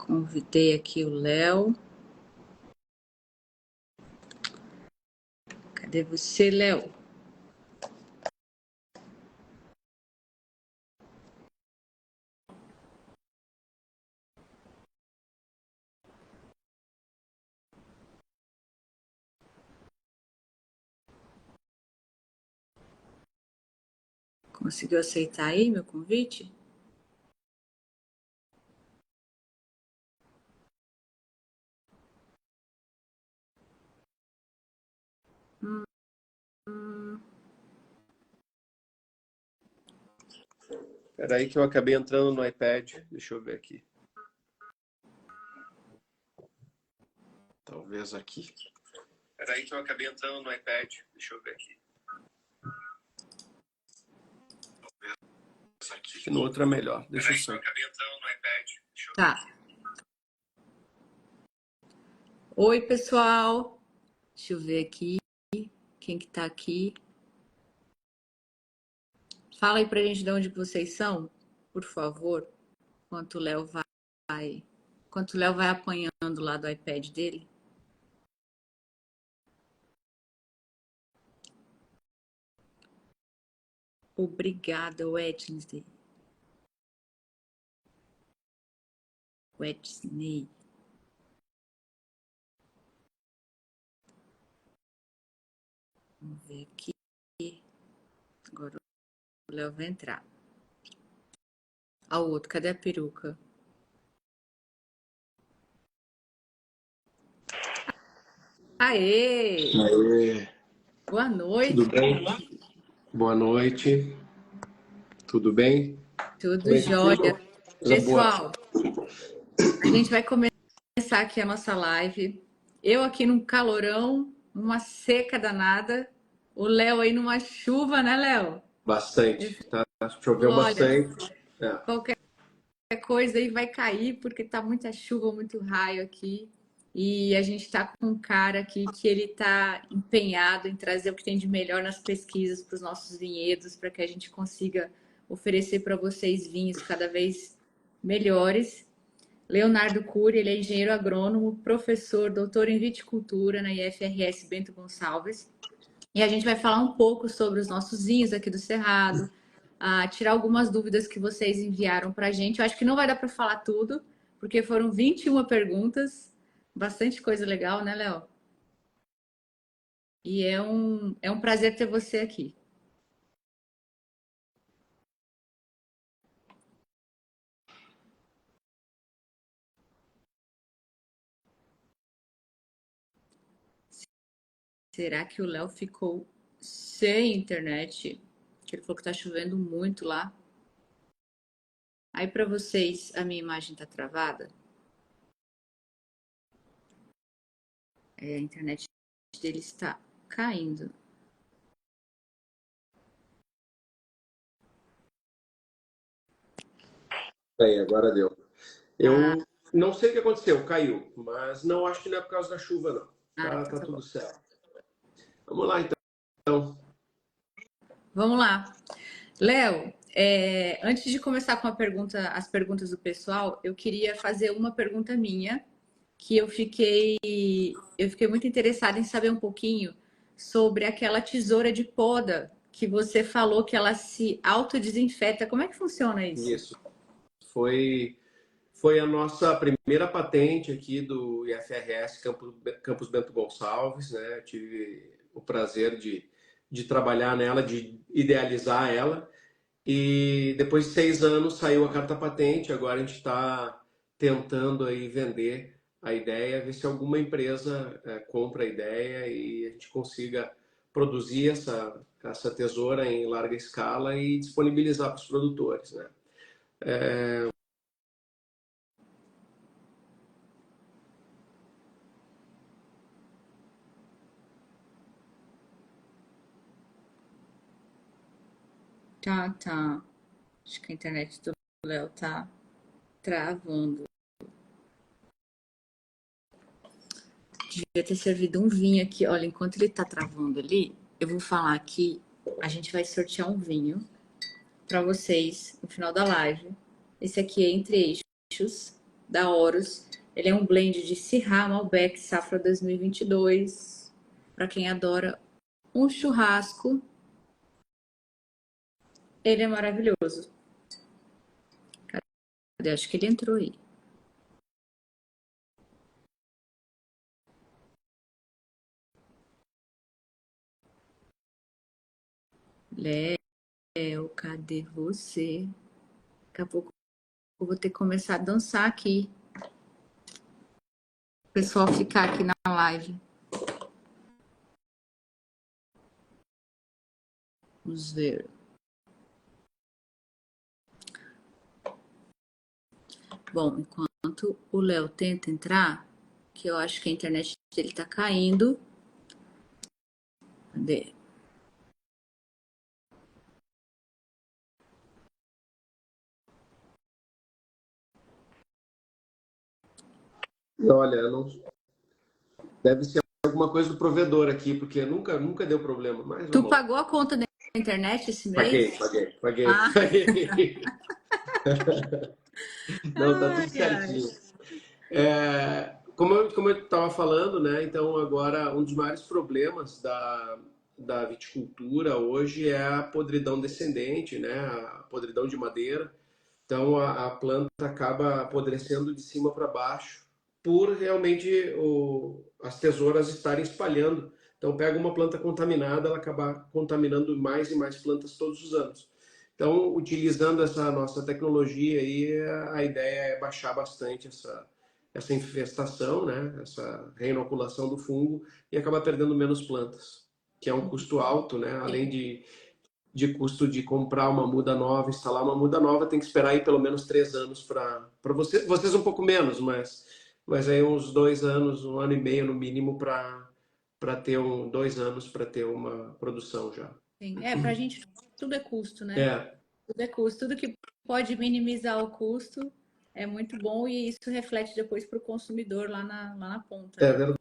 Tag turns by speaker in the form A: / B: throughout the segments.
A: Convidei aqui o Léo. Cadê você, Léo? Conseguiu aceitar aí meu convite?
B: Peraí que eu acabei entrando no iPad. Deixa eu ver aqui. Talvez aqui. Peraí que eu acabei entrando no iPad. Deixa eu ver aqui. Talvez aqui. No outro é melhor. Deixa eu só. Eu acabei entrando no iPad.
A: Tá. Oi, pessoal. Deixa eu ver aqui. Quem que tá aqui? Fala aí pra gente de onde vocês são, por favor. Enquanto o Léo vai apanhando lá do iPad dele. Obrigada, Wednesday. Vamos ver aqui. Agora o Léo vai entrar. O outro, cadê a peruca? Aê!
B: Aê.
A: Boa noite.
B: Tudo bem? Boa noite. Tudo bem?
A: Tudo jóia. Pessoal, a gente vai começar aqui a nossa live. Eu aqui num calorão, numa seca danada. O Léo aí numa chuva, né, Léo?
B: Bastante. Tá? Choveu bastante.
A: Qualquer coisa aí vai cair, porque tá muita chuva, muito raio aqui. E a gente tá com um cara aqui que ele tá empenhado em trazer o que tem de melhor nas pesquisas para os nossos vinhedos, para que a gente consiga oferecer para vocês vinhos cada vez melhores. Leonardo Cury, ele é engenheiro agrônomo, professor, doutor em viticultura na IFRS Bento Gonçalves. E a gente vai falar um pouco sobre os nossos vinhos aqui do Cerrado, tirar algumas dúvidas que vocês enviaram para a gente. Eu acho que não vai dar para falar tudo, porque foram 21 perguntas, bastante coisa legal, né, Léo? E é um prazer ter você aqui. Será que o Léo ficou sem internet? Ele falou que tá chovendo muito lá. Aí para vocês, a minha imagem tá travada? A internet dele está caindo.
B: Aí, agora deu. Eu não sei o que aconteceu, caiu, mas não acho que não é por causa da chuva, não. Tá tudo certo. Vamos lá, então.
A: Vamos lá. Léo, antes de começar com as perguntas do pessoal, eu queria fazer uma pergunta minha, que eu fiquei muito interessada em saber um pouquinho sobre aquela tesoura de poda que você falou que ela se autodesinfeta. Como é que funciona isso?
B: Isso. Foi a nossa primeira patente aqui do IFRS Campus Bento Gonçalves, né? Tive o prazer de trabalhar nela, de idealizar ela. E depois de 6 anos saiu a carta patente. Agora a gente está tentando aí vender a ideia, ver se alguma empresa compra a ideia e a gente consiga produzir essa tesoura em larga escala e disponibilizar para os produtores, né?
A: Tá. Acho que a internet do Léo tá travando. Devia ter servido um vinho aqui. Olha, enquanto ele tá travando ali, eu vou falar aqui. A gente vai sortear um vinho para vocês no final da live. Esse aqui é Entre Eixos. da Horus. Ele é um blend de Syrah, Malbec, Safra 2022. Para quem adora um churrasco, ele é maravilhoso. Cadê? Acho que ele entrou aí. Léo, cadê você? Daqui a pouco eu vou ter que começar a dançar aqui. O pessoal ficar aqui na live. Vamos ver. Bom, enquanto o Léo tenta entrar, que eu acho que a internet dele tá caindo. Cadê?
B: Olha, não... deve ser alguma coisa do provedor aqui, porque nunca deu problema. Mas
A: Tu
B: vamos lá.
A: pagou a conta da internet esse
B: Paguei,
A: mês?
B: paguei, paguei,
A: Ah,
B: paguei. Não, tá tudo
A: ai, ai.
B: certinho. Como eu estava falando, né? Então, agora, um dos maiores problemas da viticultura hoje é a podridão descendente, né? A podridão de madeira. Então, a planta acaba apodrecendo de cima para baixo por realmente as tesouras estarem espalhando. Então, pega uma planta contaminada, ela acaba contaminando mais e mais plantas todos os anos. Então, utilizando essa nossa tecnologia aí, a ideia é baixar bastante essa infestação, né? Essa reinoculação do fungo e acabar perdendo menos plantas, que é um custo alto, né? Além de custo de comprar uma muda nova, instalar uma muda nova, tem que esperar aí pelo menos 3 anos para vocês um pouco menos, mas aí uns 2 anos, 1 ano e meio no mínimo para ter 2 anos para ter uma produção já.
A: Sim. Pra gente tudo é custo, né?
B: É,
A: Tudo é custo. Tudo que pode minimizar o custo é muito bom e isso reflete depois para o consumidor lá na ponta,
B: é
A: né?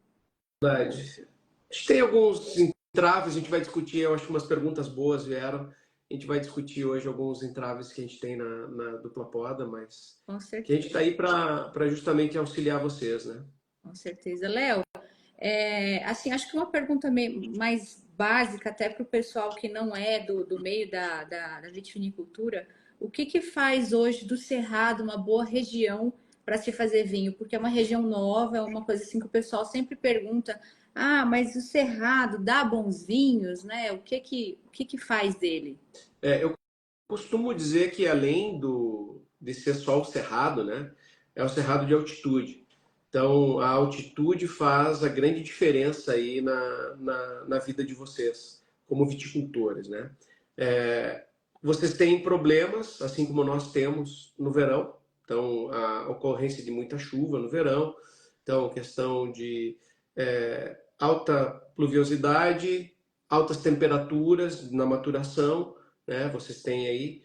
B: verdade. A gente tem alguns entraves, a gente vai discutir, eu acho que umas perguntas boas vieram. A gente vai discutir hoje alguns entraves que a gente tem na dupla poda, mas
A: Com
B: que a gente está
A: certeza,
B: aí para justamente auxiliar vocês, né?
A: com certeza. Léo, assim, acho que uma pergunta mais básica, até para o pessoal que não é do meio da vitivinicultura, o que faz hoje do Cerrado uma boa região para se fazer vinho? Porque é uma região nova, é uma coisa assim que o pessoal sempre pergunta: ah, mas o Cerrado dá bons vinhos, né? O que faz dele?
B: Eu costumo dizer que além de ser só o cerrado, né, é o cerrado de altitude. Então, a altitude faz a grande diferença aí na vida de vocês, como viticultores, né? É, vocês têm problemas, assim como nós temos no verão. Então, a ocorrência de muita chuva no verão. Então, questão de alta pluviosidade, altas temperaturas na maturação, né? Vocês têm aí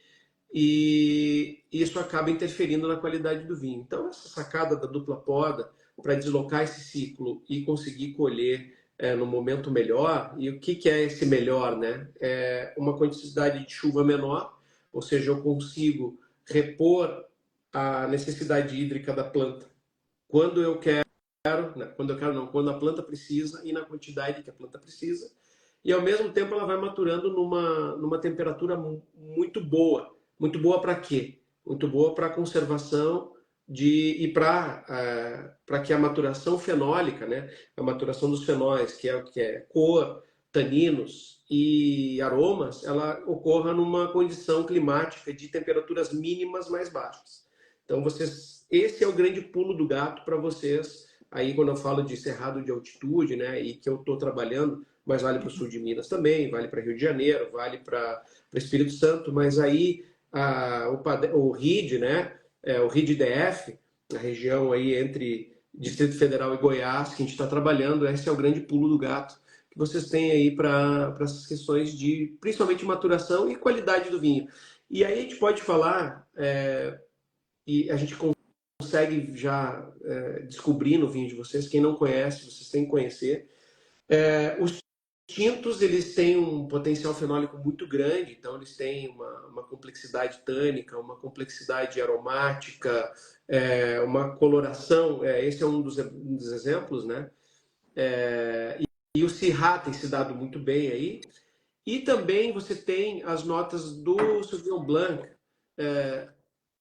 B: e isso acaba interferindo na qualidade do vinho. Então, essa sacada da dupla poda para deslocar esse ciclo e conseguir colher no momento melhor, e o que é esse melhor, né? É uma quantidade de chuva menor, ou seja, eu consigo repor a necessidade hídrica da planta quando eu quero, né? Quando eu quero não, quando a planta precisa e na quantidade que a planta precisa, e ao mesmo tempo ela vai maturando numa temperatura muito boa. Muito boa para quê? Muito boa para a conservação e para que a maturação fenólica, né, a maturação dos fenóis, que é o que é cor, taninos e aromas, ela ocorra numa condição climática de temperaturas mínimas mais baixas. Então, esse é o grande pulo do gato para vocês. Aí, quando eu falo de cerrado de altitude, né, e que eu estou trabalhando, mas vale para o sul de Minas também, vale para Rio de Janeiro, vale para Espírito Santo, mas aí o RID, né, o RID-DF, a região aí entre Distrito Federal e Goiás, que a gente está trabalhando, esse é o grande pulo do gato que vocês têm aí para essas questões de, principalmente, maturação e qualidade do vinho. E aí a gente pode falar, e a gente consegue já descobrir no vinho de vocês, quem não conhece, vocês têm que conhecer, os tintos, eles têm um potencial fenólico muito grande, então eles têm uma complexidade tânica, uma complexidade aromática, uma coloração, esse é um dos exemplos, né? E o Syrah tem se dado muito bem aí. E também você tem as notas do Sauvignon Blanc.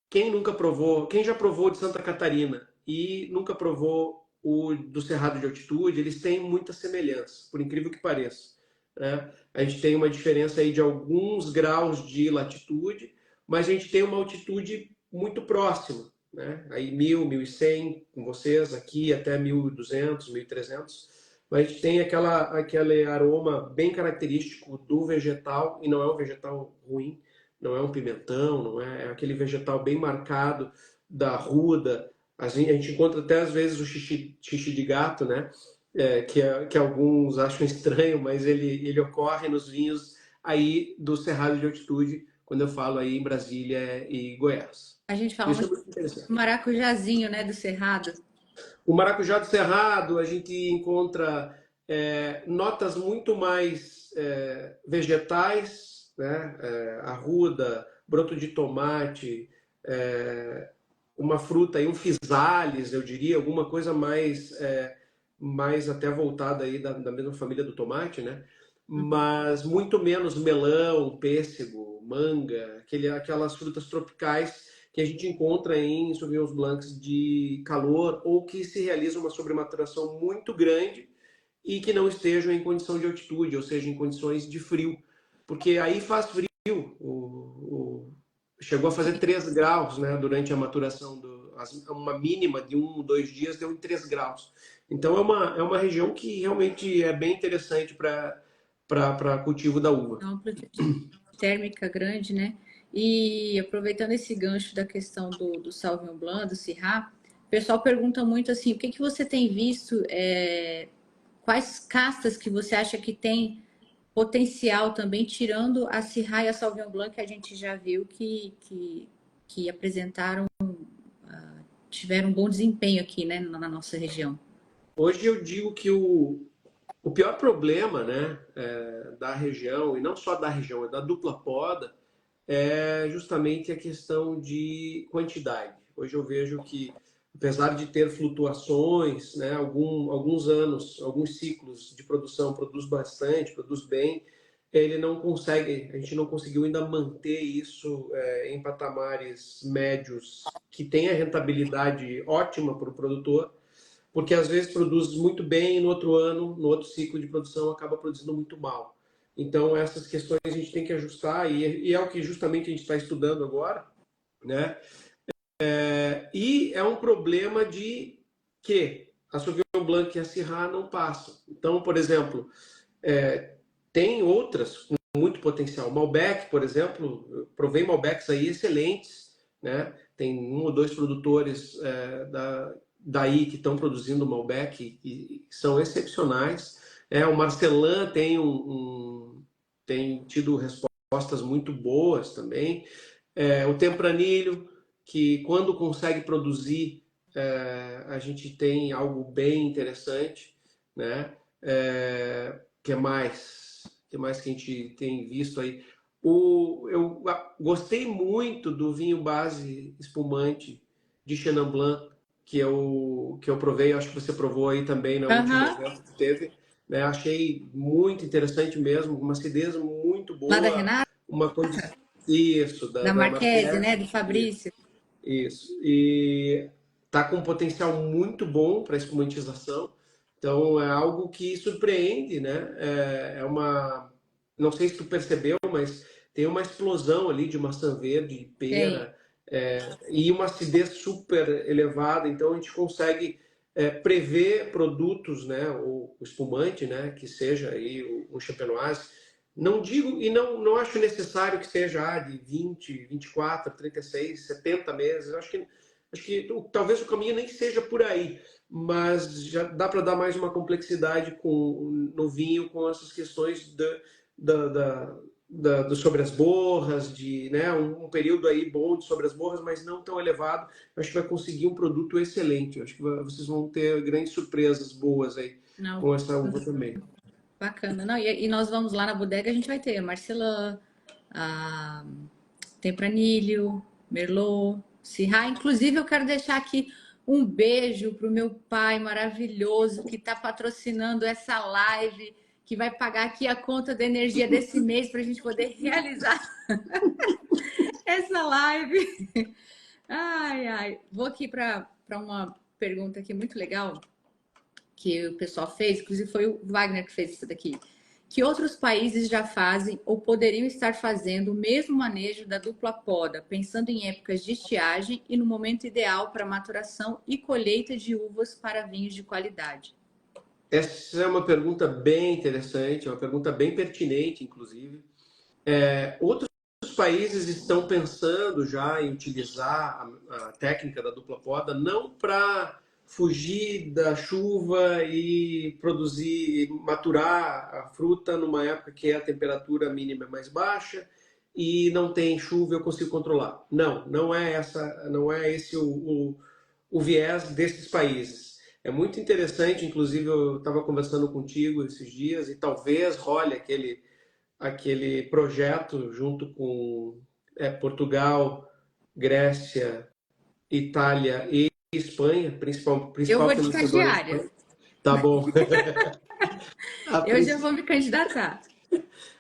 B: Quem nunca provou, quem já provou de Santa Catarina e nunca provou o do Cerrado de Altitude, eles têm muita semelhança, por incrível que pareça, né? A gente tem uma diferença aí de alguns graus de latitude, mas a gente tem uma altitude muito próxima, né? Aí 1000, 1100 com vocês, aqui até 1200, 1300. Mas a gente tem aquele aroma bem característico do vegetal, e não é um vegetal ruim, não é um pimentão, não é aquele vegetal bem marcado da ruda. A gente encontra até às vezes o xixi de gato, né? Que alguns acham estranho, mas ele ocorre nos vinhos aí do Cerrado de Altitude, quando eu falo aí em Brasília e Goiás.
A: A gente fala
B: Isso é
A: muito
B: muito interessante.
A: do maracujazinho, né, do Cerrado.
B: O maracujá do Cerrado, a gente encontra notas muito mais vegetais, né? Arruda, broto de tomate, uma fruta aí, um physalis, eu diria, alguma coisa mais até voltada aí da mesma família do tomate, né? Mas muito menos melão, pêssego, manga, aquelas frutas tropicais que a gente encontra em Sauvignons Blancs de calor ou que se realiza uma sobrematuração muito grande e que não estejam em condição de altitude, ou seja, em condições de frio. Porque aí faz frio. Chegou a fazer 3 graus, né, durante a maturação. Uma mínima de 1, 2 dias deu em 3 graus. Então é uma região que realmente é bem interessante para cultivo da uva.
A: É uma amplitude térmica grande, né? E aproveitando esse gancho da questão do Sauvignon Blanc, do Syrah, o pessoal pergunta muito assim, o que você tem visto, quais castas que você acha que tem potencial também, tirando a Syrah e a Sauvignon Blanc, que a gente já viu que apresentaram, tiveram um bom desempenho aqui, né, na nossa região.
B: Hoje eu digo que o pior problema, né, da região, e não só da região, é da dupla poda, é justamente a questão de quantidade. Hoje eu vejo que, apesar de ter flutuações, né, alguns anos, alguns ciclos de produção, produz bastante, produz bem, ele não consegue, a gente não conseguiu ainda manter isso em patamares médios que tenha rentabilidade ótima para o produtor, porque às vezes produz muito bem e no outro ano, no outro ciclo de produção, acaba produzindo muito mal. Então, essas questões a gente tem que ajustar e é o que justamente a gente está estudando agora, né? E é um problema de que a Sauvignon Blanc e a Syrah não passam. Então, por exemplo, tem outras com muito potencial. Malbec, por exemplo, eu provei Malbecs aí excelentes, né? Tem 1 ou 2 produtores daí que estão produzindo Malbec e são excepcionais. O Marcelin tem tido respostas muito boas também. O Tempranillo, que quando consegue produzir, a gente tem algo bem interessante, né? Que mais? Que mais que a gente tem visto aí? Eu gostei muito do vinho base espumante de Chenin Blanc, que eu provei, acho que você provou aí também na última evento que teve. Né? Achei muito interessante mesmo, uma acidez muito
A: Lá da
B: boa,
A: Renata,
B: uma condição. Isso,
A: da
B: da
A: Marquese, né,
B: Marquese.
A: do Fabrício.
B: Isso. E tá com um potencial muito bom para espumantização. Então é algo que surpreende, né? Não sei se tu percebeu, mas tem uma explosão ali de maçã verde,
A: Tem.
B: pera, e uma acidez super elevada. Então a gente consegue prever produtos, né? O espumante, né? Que seja aí o champenoise. Não digo e não acho necessário que seja de 20, 24, 36, 70 meses. Acho que talvez o caminho nem seja por aí, mas já dá para dar mais uma complexidade no vinho com essas questões sobre as borras, de né, um período aí bom de sobre as borras, mas não tão elevado. Acho que vai conseguir um produto excelente. Acho que vocês vão ter grandes surpresas boas aí
A: Não,
B: com essa uva também.
A: bacana. Não, e nós vamos lá na bodega, a gente vai ter a Marcelã, a Tempranillo, Merlot, Syrah. Inclusive, eu quero deixar aqui um beijo para o meu pai maravilhoso que está patrocinando essa live, que vai pagar aqui a conta da energia desse mês para a gente poder realizar essa live. Ai, ai. Vou aqui para uma pergunta aqui muito legal que o pessoal fez, inclusive foi o Wagner que fez isso daqui. Que outros países já fazem ou poderiam estar fazendo o mesmo manejo da dupla poda, pensando em épocas de estiagem e no momento ideal para maturação e colheita de uvas para vinhos de qualidade?
B: Essa é uma pergunta bem interessante, é uma pergunta bem pertinente, inclusive. Outros países estão pensando já em utilizar a técnica da dupla poda não para fugir da chuva e produzir, maturar a fruta numa época que a temperatura mínima é mais baixa e não tem chuva, eu consigo controlar. Não, não é esse o viés desses países. É muito interessante, inclusive eu estava conversando contigo esses dias e talvez role aquele projeto junto com Portugal, Grécia, Itália e Espanha,
A: Eu
B: principal
A: vou de
B: financiadora é a
A: estagiária.
B: Espanha. Tá bom. A,
A: Eu já vou me candidatar.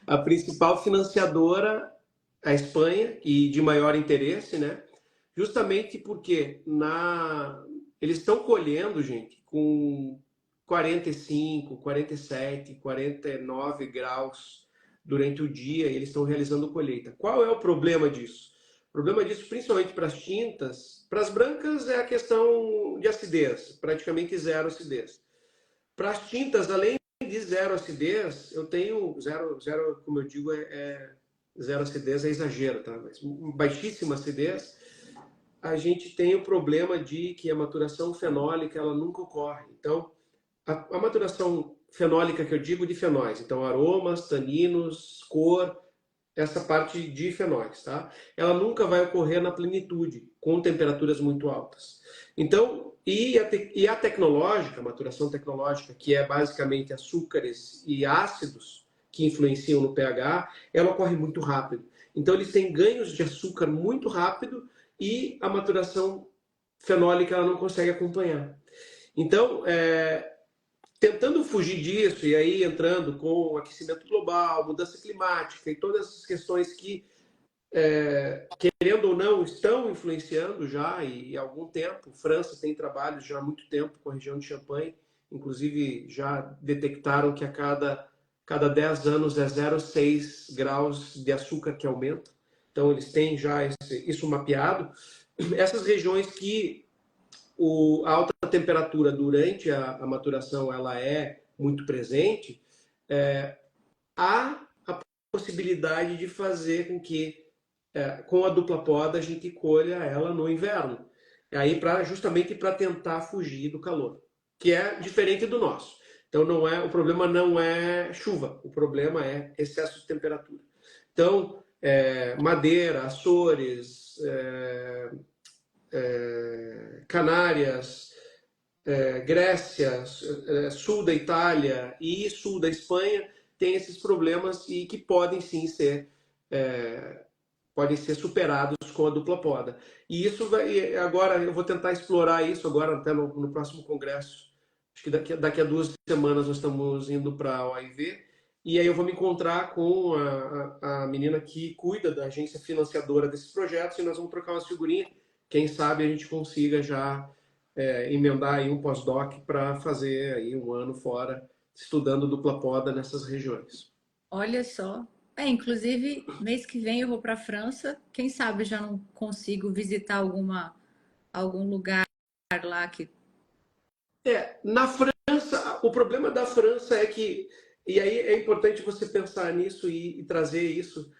B: a principal financiadora, a Espanha, e de maior interesse, né? Justamente porque eles estão colhendo, gente, com 45, 47, 49 graus durante o dia e eles estão realizando colheita. Qual é o problema disso? O problema disso, principalmente para as tintas, para as brancas é a questão de acidez, praticamente zero acidez. Para as tintas, além de zero acidez, eu tenho zero, como eu digo, zero acidez é exagero, tá? Mas baixíssima acidez, a gente tem o problema de que a maturação fenólica ela nunca ocorre. Então, a maturação fenólica que eu digo de fenóis, então aromas, taninos, cor, essa parte de fenóis, tá? Ela nunca vai ocorrer na plenitude, com temperaturas muito altas. Então, e a tecnológica, a maturação tecnológica, que é basicamente açúcares e ácidos que influenciam no pH, ela ocorre muito rápido. Então, eles têm ganhos de açúcar muito rápido e a maturação fenólica ela não consegue acompanhar. Então, tentando fugir disso e aí entrando com o aquecimento global, mudança climática e todas essas questões que, querendo ou não, estão influenciando já e há algum tempo. França tem trabalhos já há muito tempo com a região de Champagne, inclusive já detectaram que a cada 10 anos é 0,6 graus de açúcar que aumenta. Então, eles têm já isso mapeado. Essas regiões que a alta temperatura durante a maturação ela é muito presente, há a possibilidade de fazer com que, com a dupla poda, a gente colha ela no inverno. Aí justamente para tentar fugir do calor, que é diferente do nosso. Então o problema não é chuva, o problema é excesso de temperatura. Então, Madeira, Açores, Canárias, Grécia, sul da Itália e sul da Espanha tem esses problemas e que podem sim podem ser superados com a dupla poda. E isso agora eu vou tentar explorar isso agora até no próximo congresso. Acho que daqui a 2 semanas nós estamos indo para a OIV e aí eu vou me encontrar com a menina que cuida da agência financiadora desses projetos e nós vamos trocar umas figurinhas. Quem sabe a gente consiga já emendar aí um pós-doc para fazer aí um ano fora estudando dupla poda nessas regiões.
A: Olha só. Inclusive, mês que vem eu vou para a França. Quem sabe eu já não consigo visitar algum lugar lá que.
B: Na França, o problema da França é que, e aí é importante você pensar nisso e trazer isso,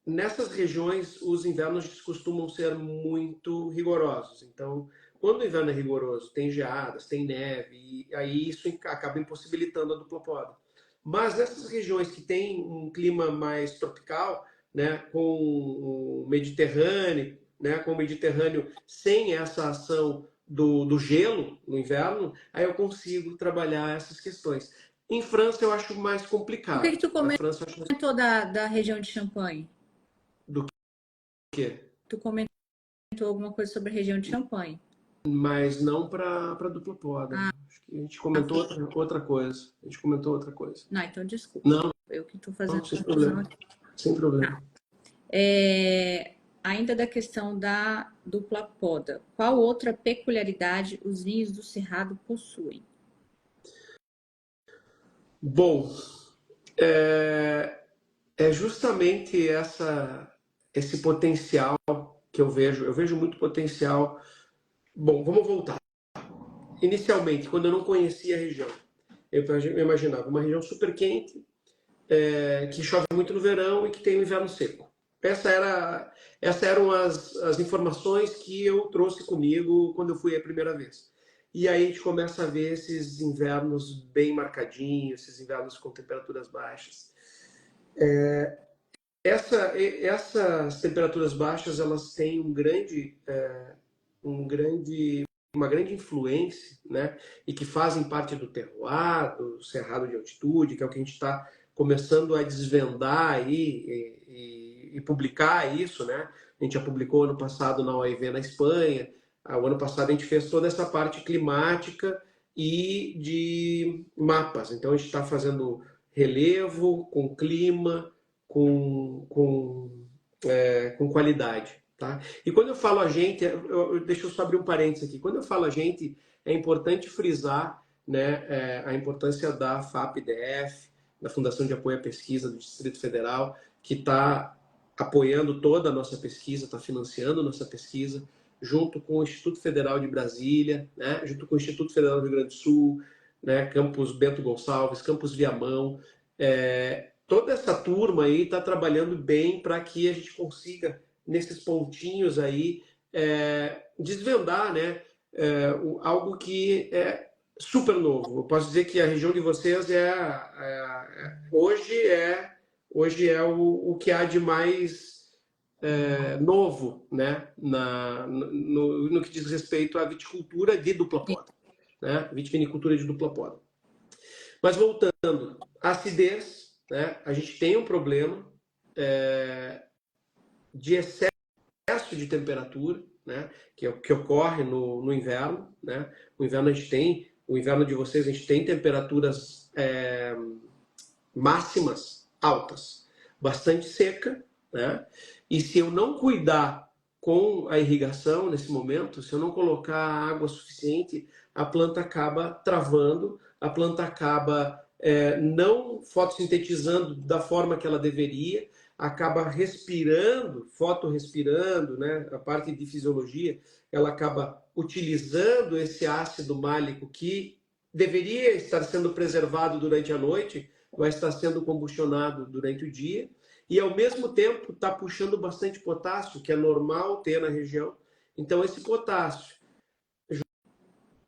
B: nessas regiões os invernos costumam ser muito rigorosos. Então, quando o inverno é rigoroso, tem geadas, tem neve, e aí isso acaba impossibilitando a dupla poda. Mas nessas regiões que têm um clima mais tropical, né, com o Mediterrâneo, né, com o Mediterrâneo sem essa ação do gelo no inverno, aí eu consigo trabalhar essas questões. Em França eu acho mais
A: O que que
B: complicado.
A: tu
B: Na França eu acho mais
A: comentou da região de Champagne?
B: do que,
A: Tu comentou alguma coisa sobre a região de Champagne?
B: mas não para dupla poda. Acho que a gente comentou outra coisa. A gente comentou outra coisa.
A: Não, então desculpa.
B: Não,
A: Eu que estou
B: não,
A: fazendo
B: sem
A: confusão
B: problema.
A: aqui.
B: Sem problema.
A: Tá. Ainda da questão da dupla poda, qual outra peculiaridade os vinhos do Cerrado possuem?
B: Bom, é justamente esse potencial que eu vejo. Eu vejo muito potencial. Bom, vamos voltar. Inicialmente, quando eu não conhecia a região, eu imaginava uma região super quente, que chove muito no verão e que tem o inverno seco. Essas eram as informações que eu trouxe comigo quando eu fui a primeira vez. E aí a gente começa a ver esses invernos bem marcadinhos, esses invernos com temperaturas baixas. Essas temperaturas baixas, elas têm uma grande influência, né? E que fazem parte do terroir, do cerrado de altitude, que é o que a gente está começando a desvendar aí e publicar isso, né? A gente já publicou ano passado na OIV na Espanha. O ano passado a gente fez toda essa parte climática e de mapas. Então a gente está fazendo relevo com clima, com qualidade. Tá? E quando eu falo a gente, deixa eu só abrir um parênteses aqui. Quando eu falo a gente, é importante frisar, né, a importância da FAPDF, da Fundação de Apoio à Pesquisa do Distrito Federal, que está apoiando toda a nossa pesquisa, está financiando a nossa pesquisa, junto com o Instituto Federal de Brasília, né, junto com o Instituto Federal do Rio Grande do Sul, né, Campus Bento Gonçalves, Campus Viamão. Toda essa turma aí está trabalhando bem para que a gente consiga, nesses pontinhos aí, desvendar, né, algo que é super novo. Eu posso dizer que a região de vocês hoje é o que há de mais novo, né, no que diz respeito à viticultura de dupla poda, né, vitivinicultura de dupla poda. Mas voltando, acidez, né, a gente tem um problema de excesso de temperatura, né, que ocorre no inverno, né? O inverno de vocês, a gente tem temperaturas máximas altas, bastante seca, né? E se eu não cuidar com a irrigação nesse momento, se eu não colocar água suficiente, a planta acaba travando, a planta acaba não fotossintetizando da forma que ela deveria, acaba respirando, fotorrespirando, né? A parte de fisiologia, ela acaba utilizando esse ácido málico que deveria estar sendo preservado durante a noite, vai estar sendo combustionado durante o dia, e ao mesmo tempo está puxando bastante potássio, que é normal ter na região. Então esse potássio,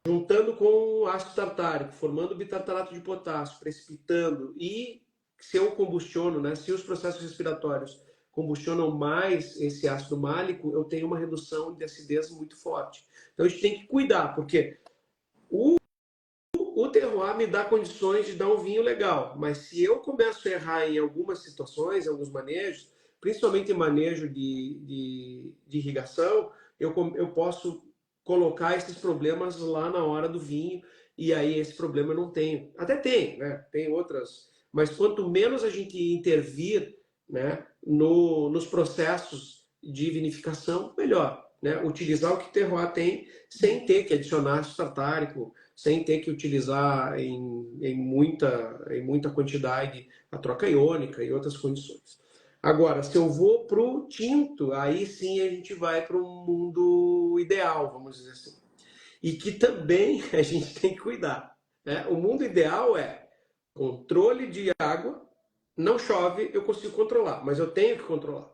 B: juntando com o ácido tartárico, formando bitartarato de potássio, precipitando, e se eu combustiono, né, se os processos respiratórios combustionam mais esse ácido málico, eu tenho uma redução de acidez muito forte. Então a gente tem que cuidar, porque o terroir me dá condições de dar um vinho legal, mas se eu começo a errar em algumas situações, em alguns manejos, principalmente em manejo de irrigação, eu posso colocar esses problemas lá na hora do vinho, e aí esse problema eu não tenho. Até tem, né? Tem outras, mas quanto menos a gente intervir, né, nos processos de vinificação, melhor. Né? Utilizar o que o terroir tem sem ter que adicionar ácido tartárico, sem ter que utilizar em muita quantidade a troca iônica e outras condições. Agora, se eu vou para o tinto, aí sim a gente vai para um mundo ideal, vamos dizer assim. E que também a gente tem que cuidar. Né? O mundo ideal é controle de água, não chove, eu consigo controlar, mas eu tenho que controlar.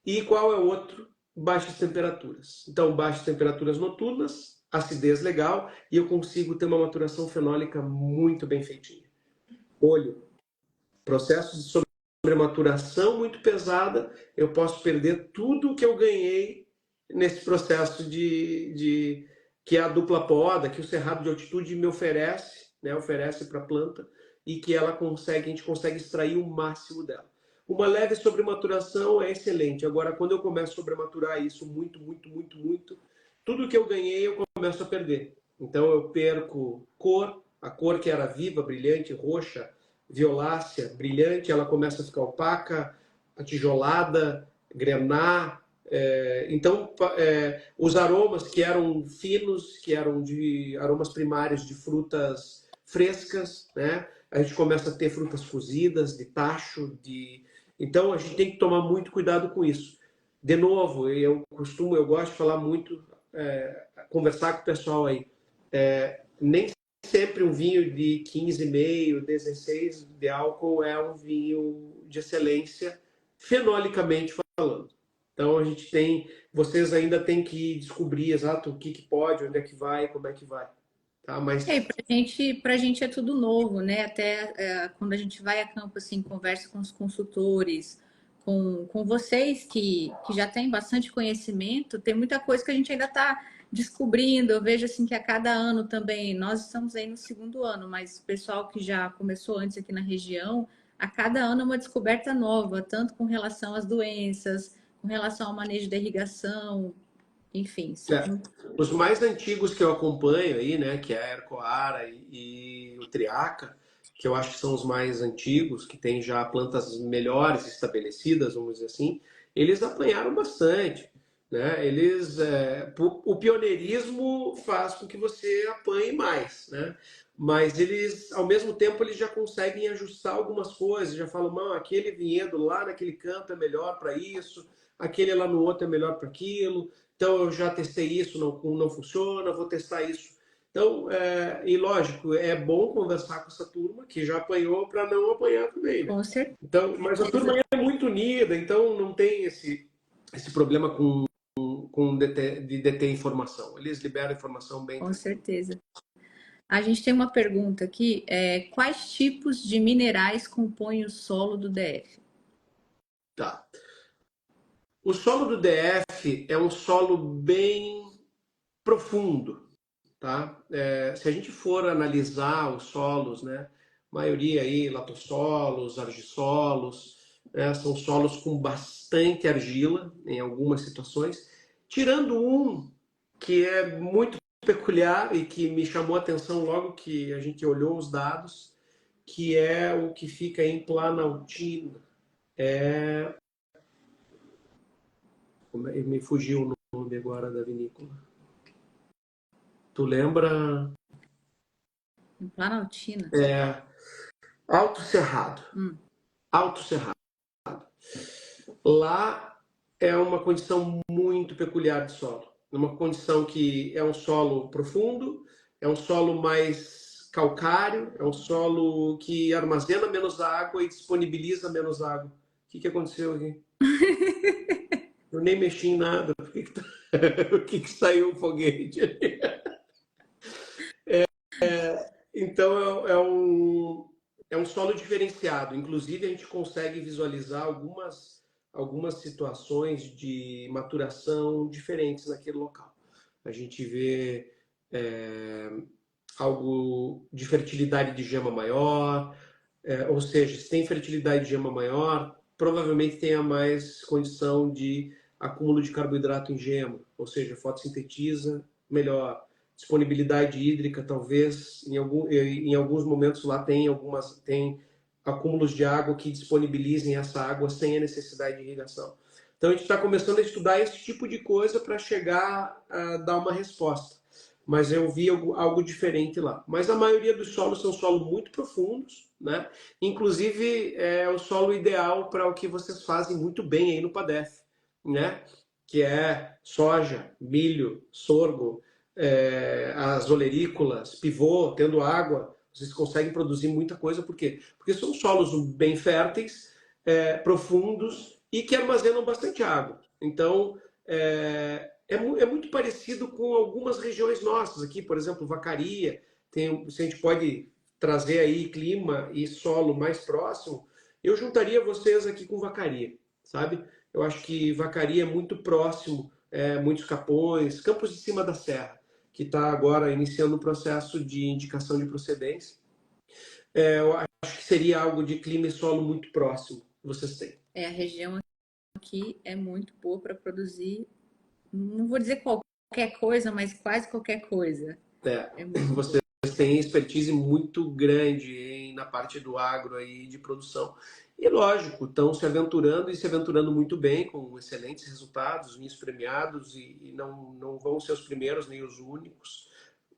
B: E qual é o outro? Baixas temperaturas. Então, baixas temperaturas noturnas, acidez legal, e eu consigo ter uma maturação fenólica muito bem feitinha. Olho, processo de sobrematuração muito pesada, eu posso perder tudo o que eu ganhei nesse processo que é a dupla poda, que o cerrado de altitude me oferece, né, oferece para a planta, e que a gente consegue extrair o máximo dela. Uma leve sobrematuração é excelente. Agora, quando eu começo a sobремaturar isso muito, muito, muito, muito, tudo que eu ganhei eu começo a perder. Então eu perco cor, a cor que era viva, brilhante, roxa, violácea, brilhante, ela começa a ficar opaca, atijolada, grenar. Então, os aromas que eram finos, que eram de aromas primários de frutas frescas, né? A gente começa a ter frutas cozidas, de tacho, então a gente tem que tomar muito cuidado com isso. De novo, eu gosto de falar muito, conversar com o pessoal aí. Nem sempre um vinho de 15,5, 16 de álcool é um vinho de excelência, fenolicamente falando. Então vocês ainda têm que descobrir exato o que pode, onde é que vai, como é que vai. Tá?
A: E
B: Mas
A: pra gente é tudo novo, né? Até quando a gente vai a campo, assim, conversa com os consultores, com vocês que já têm bastante conhecimento, tem muita coisa que a gente ainda está descobrindo. Eu vejo, assim, que a cada ano também, nós estamos aí no segundo ano, mas o pessoal que já começou antes aqui na região, a cada ano é uma descoberta nova, tanto com relação às doenças, com relação ao manejo da irrigação, enfim.
B: os mais antigos que eu acompanho aí, né, que é a Ercoara e o Triaca, que eu acho que são os mais antigos, que têm já plantas melhores estabelecidas, vamos dizer assim, eles apanharam bastante, né? O pioneirismo faz com que você apanhe mais, né? Mas eles, ao mesmo tempo, eles já conseguem ajustar algumas coisas, já falam, não, aquele vinhedo lá naquele canto é melhor para isso, aquele lá no outro é melhor para aquilo. Então, eu já testei isso, não funciona, vou testar isso. Então, e lógico, é bom conversar com essa turma que já apanhou para não apanhar também, né?
A: Com certeza.
B: Então, mas a turma é muito unida, então não tem esse problema de deter informação. Eles liberam informação bem.
A: Com certeza. A gente tem uma pergunta aqui: quais tipos de minerais compõem o solo do DF?
B: Tá. O solo do DF é um solo bem profundo, tá? Se a gente for analisar os solos, né? Maioria aí, latossolos, argissolos, né, são solos com bastante argila em algumas situações, tirando um que é muito peculiar e que me chamou a atenção logo que a gente olhou os dados, que é o que fica em Planaltina. Me fugiu o nome agora da vinícola. Tu lembra?
A: Em Planaltina.
B: Alto Cerrado. Alto Cerrado. Lá é uma condição muito peculiar de solo. Uma condição que é um solo profundo, é um solo mais calcário, é um solo que armazena menos água e disponibiliza menos água. O que aconteceu aqui? Eu nem mexi em nada. O que saiu o foguete? Então é um solo diferenciado. Inclusive, a gente consegue visualizar algumas situações de maturação diferentes naquele local. A gente vê algo de fertilidade de gema maior, ou seja, se tem fertilidade de gema maior, provavelmente tenha mais condição de acúmulo de carboidrato em gema, ou seja, fotossintetiza melhor. Disponibilidade hídrica, talvez, em alguns momentos lá tem acúmulos de água que disponibilizem essa água sem a necessidade de irrigação. Então a gente está começando a estudar esse tipo de coisa para chegar a dar uma resposta. Mas eu vi algo diferente lá. Mas a maioria dos solos são solos muito profundos, né? Inclusive é o solo ideal para o que vocês fazem muito bem aí no Padef, né? Que é soja, milho, sorgo, as olerícolas, pivô, tendo água, vocês conseguem produzir muita coisa. Por quê? Porque são solos bem férteis, profundos e que armazenam bastante água. Então, é muito parecido com algumas regiões nossas aqui, por exemplo, Vacaria. Se a gente pode trazer aí clima e solo mais próximo, eu juntaria vocês aqui com Vacaria, sabe? Eu acho que Vacaria é muito próximo, muitos Capões, Campos de Cima da Serra, que está agora iniciando o processo de indicação de procedência. Eu acho que seria algo de clima e solo muito próximo que vocês têm.
A: A região aqui é muito boa para produzir, não vou dizer qualquer coisa, mas quase qualquer coisa.
B: É,
A: É muito
B: vocês
A: boa.
B: têm expertise muito grande na parte do agro aí de produção. E lógico, estão se aventurando e se aventurando muito bem, com excelentes resultados, vinhos premiados, e não vão ser os primeiros nem os únicos,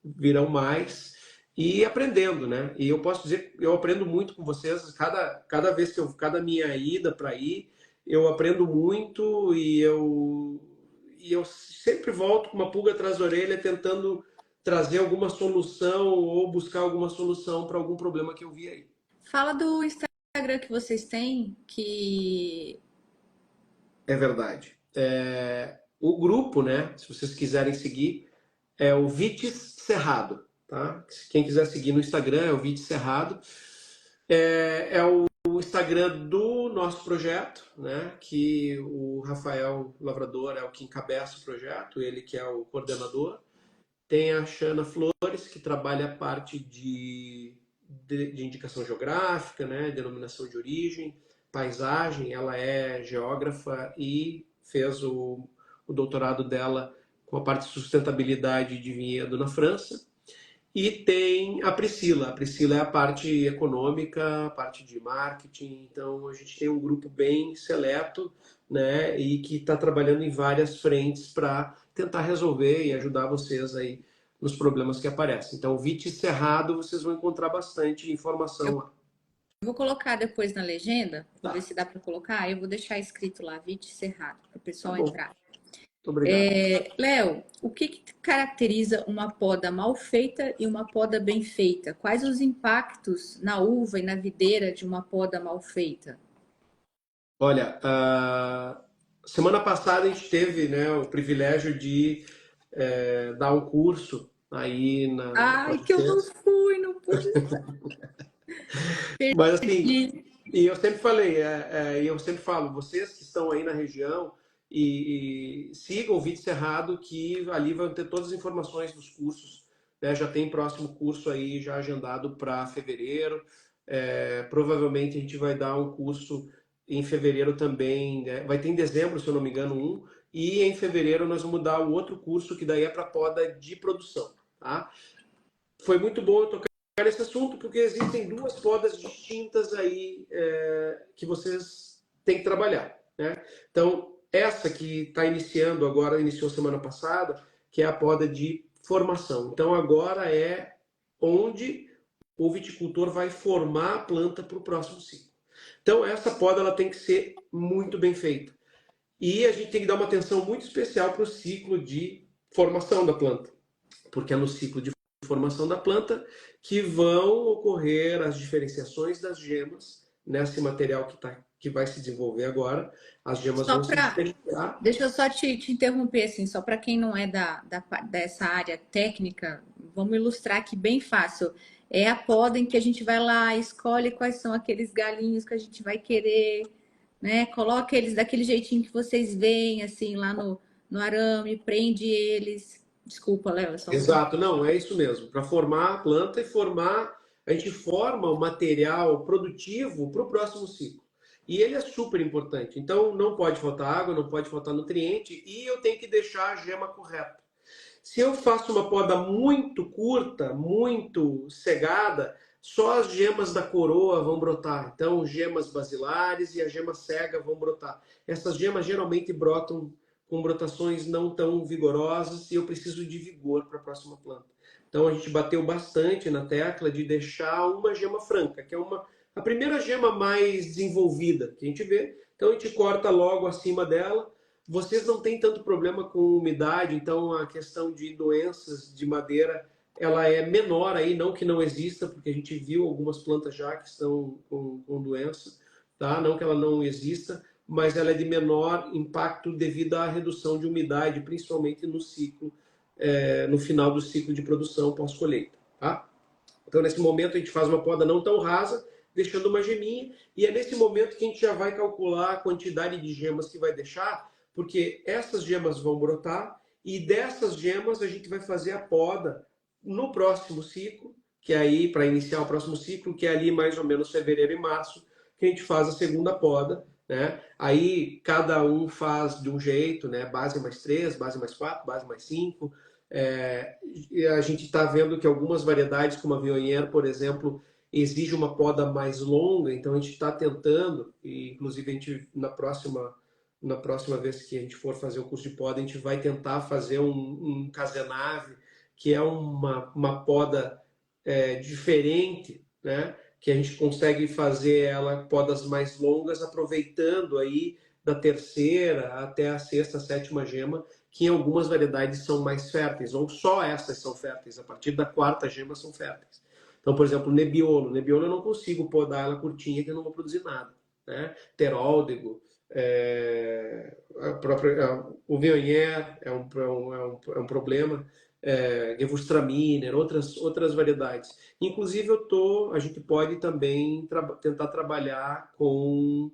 B: virão mais, e aprendendo, né? E eu posso dizer que eu aprendo muito com vocês, cada vez que cada minha ida para aí, eu aprendo muito e eu sempre volto com uma pulga atrás da orelha tentando trazer alguma solução ou buscar alguma solução para algum problema que eu vi aí.
A: Fala do Instagram que vocês têm, que
B: É verdade. O grupo, né? Se vocês quiserem seguir, é o Vites Cerrado, tá? Quem quiser seguir no Instagram é o Vites Cerrado. É o Instagram do nosso projeto, né? Que o Rafael Lavrador é o que encabeça o projeto, ele que é o coordenador. Tem a Xana Flores, que trabalha a parte de indicação geográfica, né? Denominação de origem, paisagem. Ela é geógrafa e fez o doutorado dela com a parte de sustentabilidade de vinhedo na França. E tem a Priscila. A Priscila é a parte econômica, a parte de marketing. Então a gente tem um grupo bem seleto, né? E que está trabalhando em várias frentes para tentar resolver e ajudar vocês aí nos problemas que aparecem. Então, o Vite Cerrado, vocês vão encontrar bastante
A: eu
B: informação lá.
A: vou colocar depois na legenda, vou ver
B: Tá,
A: se dá para colocar. Eu vou deixar escrito lá, Vite Cerrado, para o
B: tá
A: pessoal
B: bom.
A: entrar.
B: Muito obrigado.
A: Léo, o que caracteriza uma poda mal feita e uma poda bem feita? Quais os impactos na uva e na videira de uma poda mal feita?
B: Olha, semana passada a gente teve, né, o privilégio de dar um curso aí para
A: Ai, que eu não
B: vocês.
A: fui, não pude
B: Mas assim,
A: ir.
B: e eu sempre falei, e eu sempre falo, vocês que estão aí na região e sigam o Vídeo Cerrado, que ali vão ter todas as informações dos cursos. Né? Já tem próximo curso aí já agendado para fevereiro. Provavelmente a gente vai dar um curso em fevereiro também, né? Vai ter em dezembro, se eu não me engano, e em fevereiro nós vamos dar o outro curso que daí é para poda de produção, tá? Foi muito bom eu tocar nesse assunto, porque existem duas podas distintas aí que vocês têm que trabalhar, né? Então, essa que está iniciando agora, iniciou semana passada, que é a poda de formação. Então, agora é onde o viticultor vai formar a planta para o próximo ciclo. Então, essa poda ela tem que ser muito bem feita. E a gente tem que dar uma atenção muito especial para o ciclo de formação da planta, porque é no ciclo de formação da planta que vão ocorrer as diferenciações das gemas nesse material que vai se desenvolver agora. As gemas
A: Só
B: vão se
A: para.
B: diferenciar.
A: Deixa eu só te interromper, assim, só para quem não é dessa área técnica, vamos ilustrar aqui bem fácil. É a poda em que a gente vai lá, escolhe quais são aqueles galinhos que a gente vai querer, né? Coloca eles daquele jeitinho que vocês veem, assim, lá no arame, prende eles. Desculpa, Léo, é só um.
B: Exato, não, é isso mesmo. Para formar a planta a gente forma o material produtivo para o próximo ciclo. E ele é super importante. Então, não pode faltar água, não pode faltar nutriente e eu tenho que deixar a gema correta. Se eu faço uma poda muito curta, muito cegada, só as gemas da coroa vão brotar. Então, gemas basilares e a gema cega vão brotar. Essas gemas geralmente brotam com brotações não tão vigorosas e eu preciso de vigor para a próxima planta. Então, a gente bateu bastante na tecla de deixar uma gema franca, que é a primeira gema mais desenvolvida que a gente vê. Então, a gente corta logo acima dela. Vocês não têm tanto problema com umidade, então a questão de doenças de madeira ela é menor aí, não que não exista, porque a gente viu algumas plantas já que estão com doença, tá? Não que ela não exista, mas ela é de menor impacto devido à redução de umidade, principalmente no ciclo, no final do ciclo de produção pós-colheita, tá? Então, nesse momento, a gente faz uma poda não tão rasa, deixando uma geminha, e é nesse momento que a gente já vai calcular a quantidade de gemas que vai deixar, porque essas gemas vão brotar, e dessas gemas a gente vai fazer a poda no próximo ciclo, que aí, para iniciar o próximo ciclo, que é ali mais ou menos fevereiro e março, que a gente faz a segunda poda, né? Aí cada um faz de um jeito, né? Base mais 3, base mais 4, base mais 5. E a gente está vendo que algumas variedades, como a Viognier, por exemplo, exige uma poda mais longa, então a gente está tentando, e inclusive a gente na próxima vez que a gente for fazer o curso de poda, a gente vai tentar fazer um Casenave, que é uma poda diferente, né? Que a gente consegue fazer ela podas mais longas, aproveitando aí da terceira até a sexta, sétima gema, que em algumas variedades são mais férteis, ou só essas são férteis, a partir da quarta gema são férteis. Então, por exemplo, Nebbiolo eu não consigo podar ela curtinha, que eu não vou produzir nada. Né? Teróldego, o Viognier é um problema, Gewürztraminer, outras variedades. Inclusive, a gente pode também tentar trabalhar com...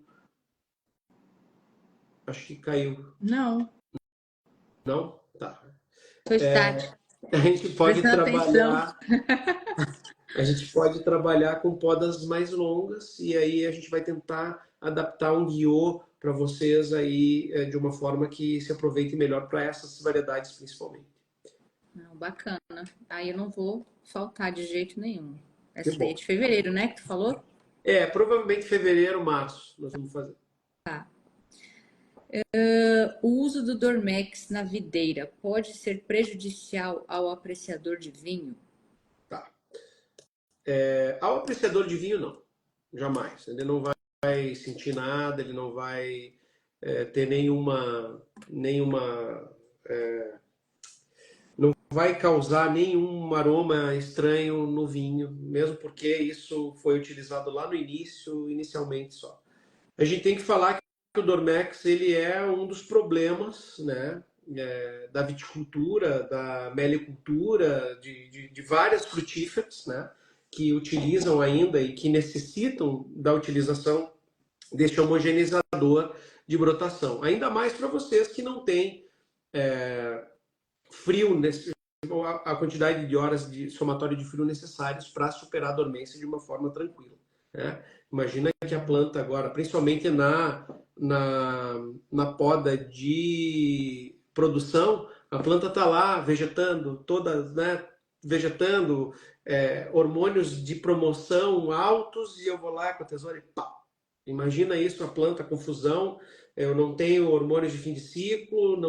B: Acho que caiu.
A: Não,
B: Não? Tá.
A: estou estática,
B: A gente pode
A: prestando atenção.
B: trabalhar... A gente pode trabalhar com podas mais longas e aí a gente vai tentar adaptar um guiô para vocês aí de uma forma que se aproveite melhor para essas variedades principalmente.
A: Não, bacana. Aí eu não vou faltar de jeito nenhum.
B: Que
A: Essa daí é
B: bom.
A: de fevereiro, né, que tu falou?
B: Provavelmente fevereiro, março nós vamos fazer.
A: Tá. O uso do Dormex na videira pode ser prejudicial ao apreciador de vinho?
B: Tá. Ao apreciador de vinho, não. Jamais. Ele não vai sentir nada, ele não vai ter não vai causar nenhum aroma estranho no vinho, mesmo porque isso foi utilizado lá no início, inicialmente só. A gente tem que falar que o Dormex ele é um dos problemas, né, da viticultura, da melicultura, de várias frutíferas, né, que utilizam ainda e que necessitam da utilização deste homogeneizador de brotação. Ainda mais para vocês que não têm frio, a quantidade de horas de somatório de frio necessários para superar a dormência de uma forma tranquila. Né? Imagina que a planta agora, principalmente na poda de produção, a planta está lá vegetando, toda, né, vegetando, hormônios de promoção altos, e eu vou lá com a tesoura e pá! Imagina isso, a planta com fusão, eu não tenho hormônios de fim de ciclo,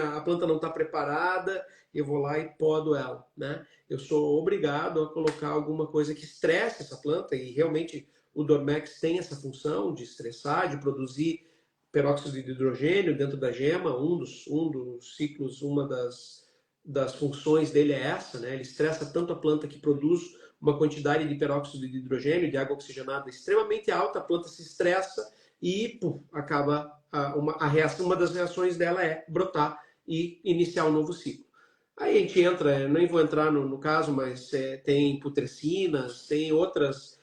B: a planta não está preparada, eu vou lá e podo ela, né? Eu sou obrigado a colocar alguma coisa que estresse essa planta, e realmente o Dormex tem essa função de estressar, de produzir peróxido de hidrogênio dentro da gema, um dos ciclos, uma das funções dele é essa, né? Ele estressa tanto a planta que produz uma quantidade de peróxido de hidrogênio, de água oxigenada extremamente alta, a planta se estressa e acaba uma das reações dela é brotar e iniciar um novo ciclo. Aí a gente entra, nem vou entrar no caso, mas tem putrecinas, tem outras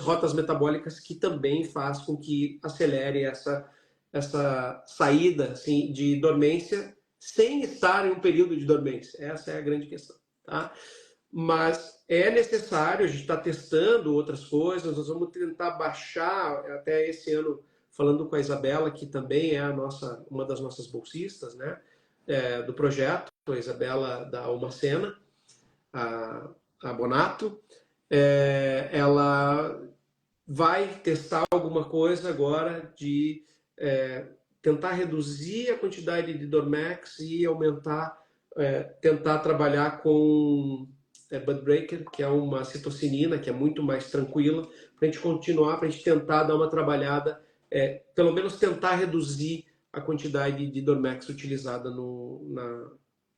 B: rotas metabólicas que também faz com que acelere essa saída assim, de dormência sem estar em um período de dormência. Essa é a grande questão. Tá? Mas é necessário, a gente está testando outras coisas, nós vamos tentar baixar, até esse ano, falando com a Isabela, que também é uma das nossas bolsistas, né, do projeto, a Isabela da Almacena, a Bonato, ela vai testar alguma coisa agora de tentar reduzir a quantidade de Dormex e aumentar, tentar trabalhar com Bud Breaker, que é uma citocinina, que é muito mais tranquila, para a gente continuar, para a gente tentar dar uma trabalhada, pelo menos tentar reduzir a quantidade de Dormex utilizada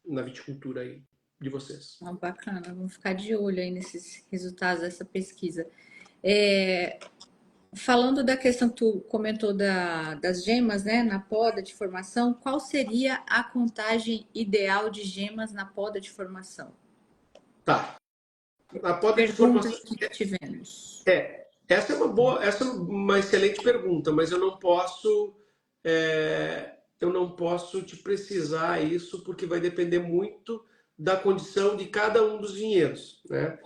B: na viticultura aí de vocês.
A: Bacana, vamos ficar de olho aí nesses resultados dessa pesquisa. Falando da questão que tu comentou das gemas, né, na poda de formação, qual seria a contagem ideal de gemas na poda de formação?
B: Tá. Na poda de
A: Perguntas
B: formação.
A: que tivemos.
B: Essa é uma excelente pergunta, mas eu não posso te precisar isso porque vai depender muito da condição de cada um dos vinhedos, né?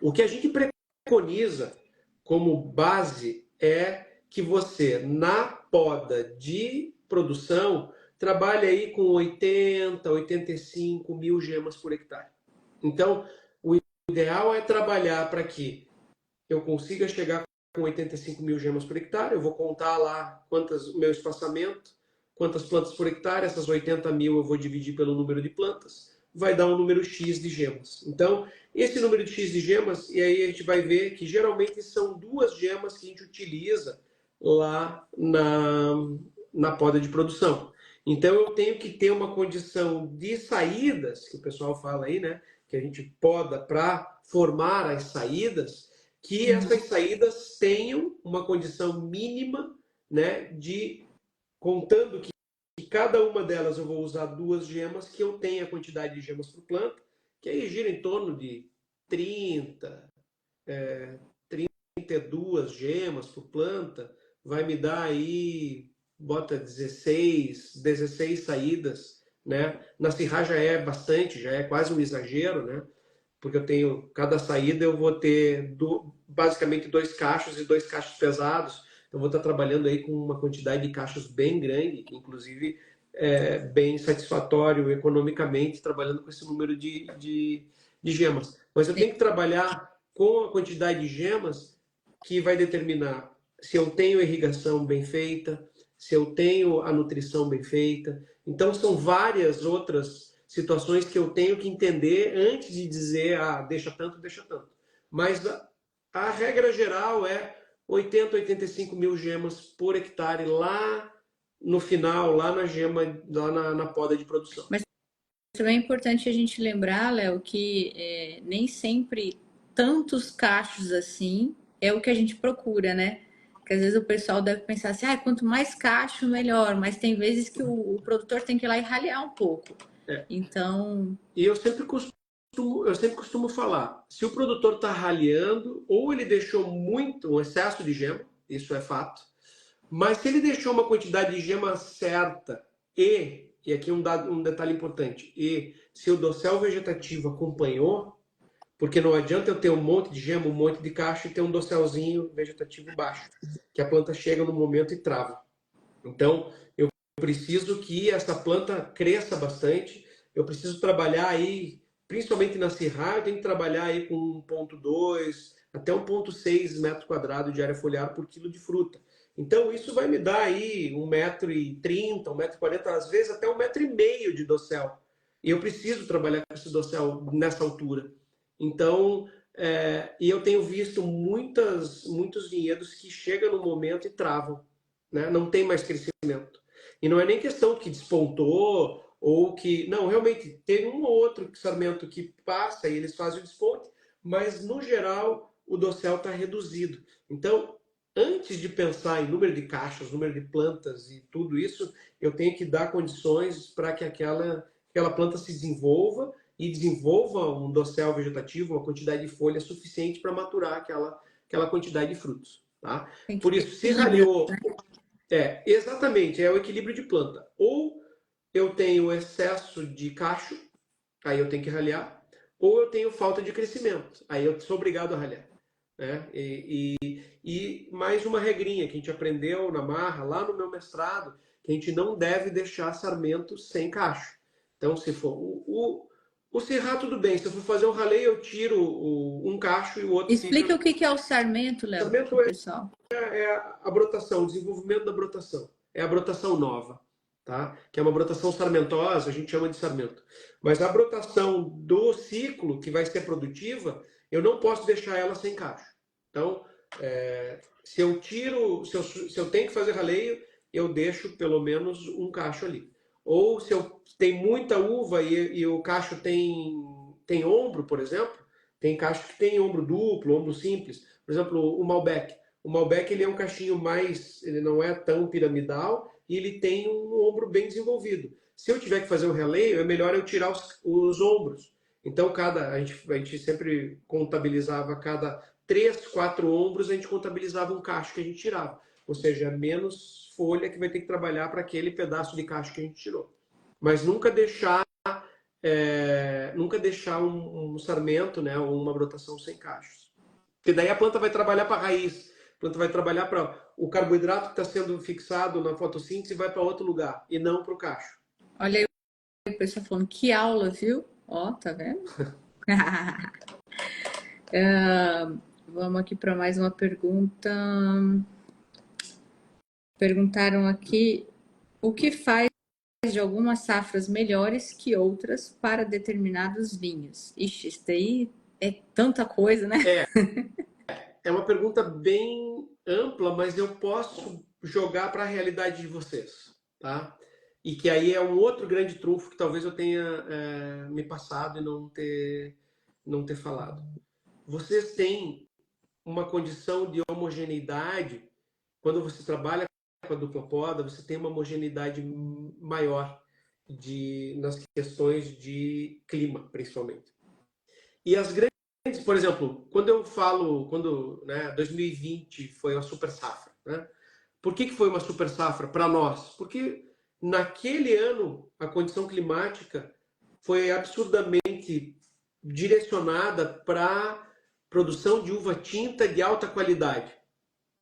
B: O que a gente preconiza como base é que você, na poda de produção, trabalhe aí com 80, 85 mil gemas por hectare. Então, o ideal é trabalhar para que eu consiga chegar com 85 mil gemas por hectare. Eu vou contar lá o meu espaçamento, quantas plantas por hectare. Essas 80 mil eu vou dividir pelo número de plantas. Vai dar um número X de gemas. Então, esse número de X de gemas, e aí a gente vai ver que geralmente são 2 gemas que a gente utiliza lá na poda de produção. Então, eu tenho que ter uma condição de saídas, que o pessoal fala aí, né? Que a gente poda para formar as saídas, que essas saídas tenham uma condição mínima, né, de contando que cada uma delas eu vou usar 2 gemas, que eu tenha a quantidade de gemas por planta, que aí gira em torno de 30, 32 gemas por planta, vai me dar aí, bota 16 saídas, né? Na Syrah já é bastante, já é quase um exagero, né? Porque eu tenho, cada saída eu vou ter basicamente 2 cachos e 2 cachos pesados. Então vou estar trabalhando aí com uma quantidade de cachos bem grande, que inclusive é bem satisfatório economicamente, trabalhando com esse número de gemas. Mas eu tenho que trabalhar com a quantidade de gemas que vai determinar se eu tenho irrigação bem feita, se eu tenho a nutrição bem feita. Então são várias outras situações que eu tenho que entender antes de dizer, deixa tanto, deixa tanto. Mas a regra geral é 80, 85 mil gemas por hectare lá no final, lá na gema, lá na poda de produção.
A: Mas também é importante a gente lembrar, Léo, que nem sempre tantos cachos assim é o que a gente procura, né? Porque às vezes o pessoal deve pensar assim, quanto mais cacho, melhor. Mas tem vezes que o produtor tem que ir lá e ralhar um pouco. Então...
B: E eu sempre costumo falar, se o produtor está ralhando, ou ele deixou um excesso de gema, isso é fato, mas se ele deixou uma quantidade de gema certa e aqui um detalhe importante, e se o dossel vegetativo acompanhou, porque não adianta eu ter um monte de gema, um monte de cacho e ter um docselzinho vegetativo baixo, que a planta chega no momento e trava. Então, eu preciso que essa planta cresça bastante, eu preciso trabalhar aí, principalmente na Syrah, eu tenho que trabalhar aí com 1,2 até 1,6 metro quadrado de área foliar por quilo de fruta. Então, isso vai me dar aí 1,30 m, 1,40 m, às vezes até 1,5 m de dossel. E eu preciso trabalhar com esse dossel nessa altura. Então, e eu tenho visto muitos vinhedos que chegam no momento e travam, né? Não tem mais crescimento. E não é nem questão que despontou ou que... Não, realmente, tem um ou outro sarmento que passa e eles fazem o desponte, mas, no geral, o dossel está reduzido. Então, antes de pensar em número de caixas, número de plantas e tudo isso, eu tenho que dar condições para que aquela planta se desenvolva e desenvolva um dossel vegetativo, uma quantidade de folha suficiente para maturar aquela quantidade de frutos. Tá? Por isso, se ralhou... exatamente, é o equilíbrio de planta. Ou eu tenho excesso de cacho, aí eu tenho que ralhar, ou eu tenho falta de crescimento, aí eu sou obrigado a ralhar. Né? E mais uma regrinha que a gente aprendeu na marra, lá no meu mestrado, que a gente não deve deixar sarmento sem cacho. Então, se for o Syrah, tudo bem, se eu for fazer um raleio, eu tiro um cacho e o outro
A: Explica
B: fica...
A: o que é o sarmento, Léo,
B: Sarmento
A: pessoal.
B: é a brotação, o desenvolvimento da brotação. É a brotação nova, tá? Que é uma brotação sarmentosa, a gente chama de sarmento. Mas a brotação do ciclo, que vai ser produtiva, eu não posso deixar ela sem cacho. Então, se eu tenho que fazer raleio, eu deixo pelo menos um cacho ali. Ou se eu tenho muita uva e o cacho tem ombro, por exemplo, tem cacho que tem ombro duplo, ombro simples. Por exemplo, o Malbec. O Malbec ele é um cachinho ele não é tão piramidal e ele tem um ombro bem desenvolvido. Se eu tiver que fazer um releio, é melhor eu tirar os ombros. Então, a gente sempre contabilizava cada 3, 4 ombros, a gente contabilizava um cacho que a gente tirava. Ou seja, menos folha que vai ter que trabalhar para aquele pedaço de cacho que a gente tirou. Mas nunca deixar nunca deixar um sarmento, né, ou uma brotação sem cachos. Porque daí a planta vai trabalhar para a raiz, a planta vai trabalhar para o carboidrato que está sendo fixado na fotossíntese vai para outro lugar, e não para o cacho.
A: Olha aí o pessoal falando, que aula, viu? Ó, tá vendo? Vamos aqui para mais uma pergunta. Perguntaram aqui o que faz de algumas safras melhores que outras para determinados vinhos. Ixi, isso daí é tanta coisa, né?
B: É uma pergunta bem ampla, mas eu posso jogar para a realidade de vocês, tá? E que aí é um outro grande trunfo que talvez eu tenha me passado e não ter falado. Vocês têm uma condição de homogeneidade, quando você trabalha com a dupla poda, você tem uma homogeneidade maior nas questões de clima, principalmente. E as grandes, por exemplo, quando eu falo, né, 2020 foi uma super safra, né? Por que foi uma super safra para nós? Porque naquele ano a condição climática foi absurdamente direcionada para produção de uva tinta de alta qualidade,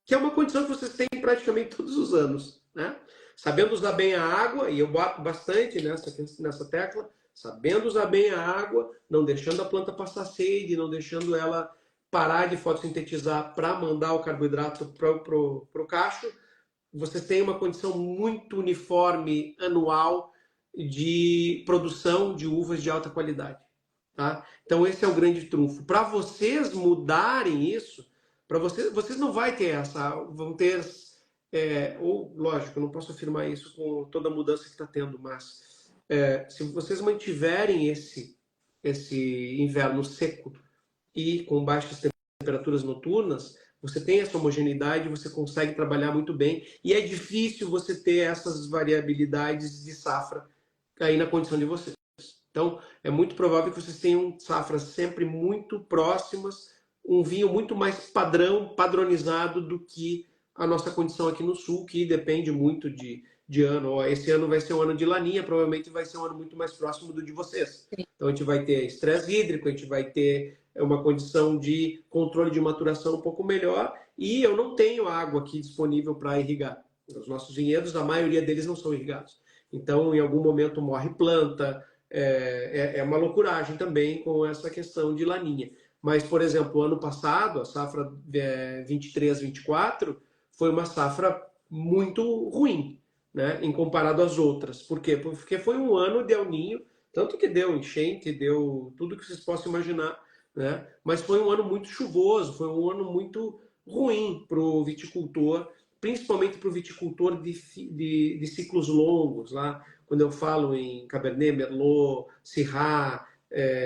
B: que é uma condição que vocês têm praticamente todos os anos, né? Sabendo usar bem a água, e eu bato bastante nessa tecla, sabendo usar bem a água, não deixando a planta passar sede, não deixando ela parar de fotossintetizar para mandar o carboidrato para o cacho, vocês têm uma condição muito uniforme anual de produção de uvas de alta qualidade. Tá? Então esse é o grande trunfo. Para vocês mudarem isso, para vocês não vai ter vão ter, ou lógico, eu não posso afirmar isso com toda a mudança que está tendo, mas se vocês mantiverem esse inverno seco e com baixas temperaturas noturnas, você tem essa homogeneidade, você consegue trabalhar muito bem e é difícil você ter essas variabilidades de safra aí na condição de vocês. Então, é muito provável que vocês tenham safras sempre muito próximas, um vinho muito mais padronizado do que a nossa condição aqui no sul, que depende muito de ano. Esse ano vai ser um ano de laninha, provavelmente vai ser um ano muito mais próximo do de vocês. Então, a gente vai ter estresse hídrico, a gente vai ter uma condição de controle de maturação um pouco melhor e eu não tenho água aqui disponível para irrigar. Os nossos vinhedos, a maioria deles não são irrigados. Então, em algum momento morre planta, é uma loucuragem também com essa questão de laninha. Mas, por exemplo, o ano passado, a safra 23-24, foi uma safra muito ruim, né, em comparado às outras. Por quê? Porque foi um ano de El Niño, tanto que deu enchente, deu tudo que vocês possam imaginar, né? Mas foi um ano muito chuvoso, foi um ano muito ruim para o viticultor, principalmente para o viticultor de ciclos longos, lá quando eu falo em Cabernet, Merlot, Syrah,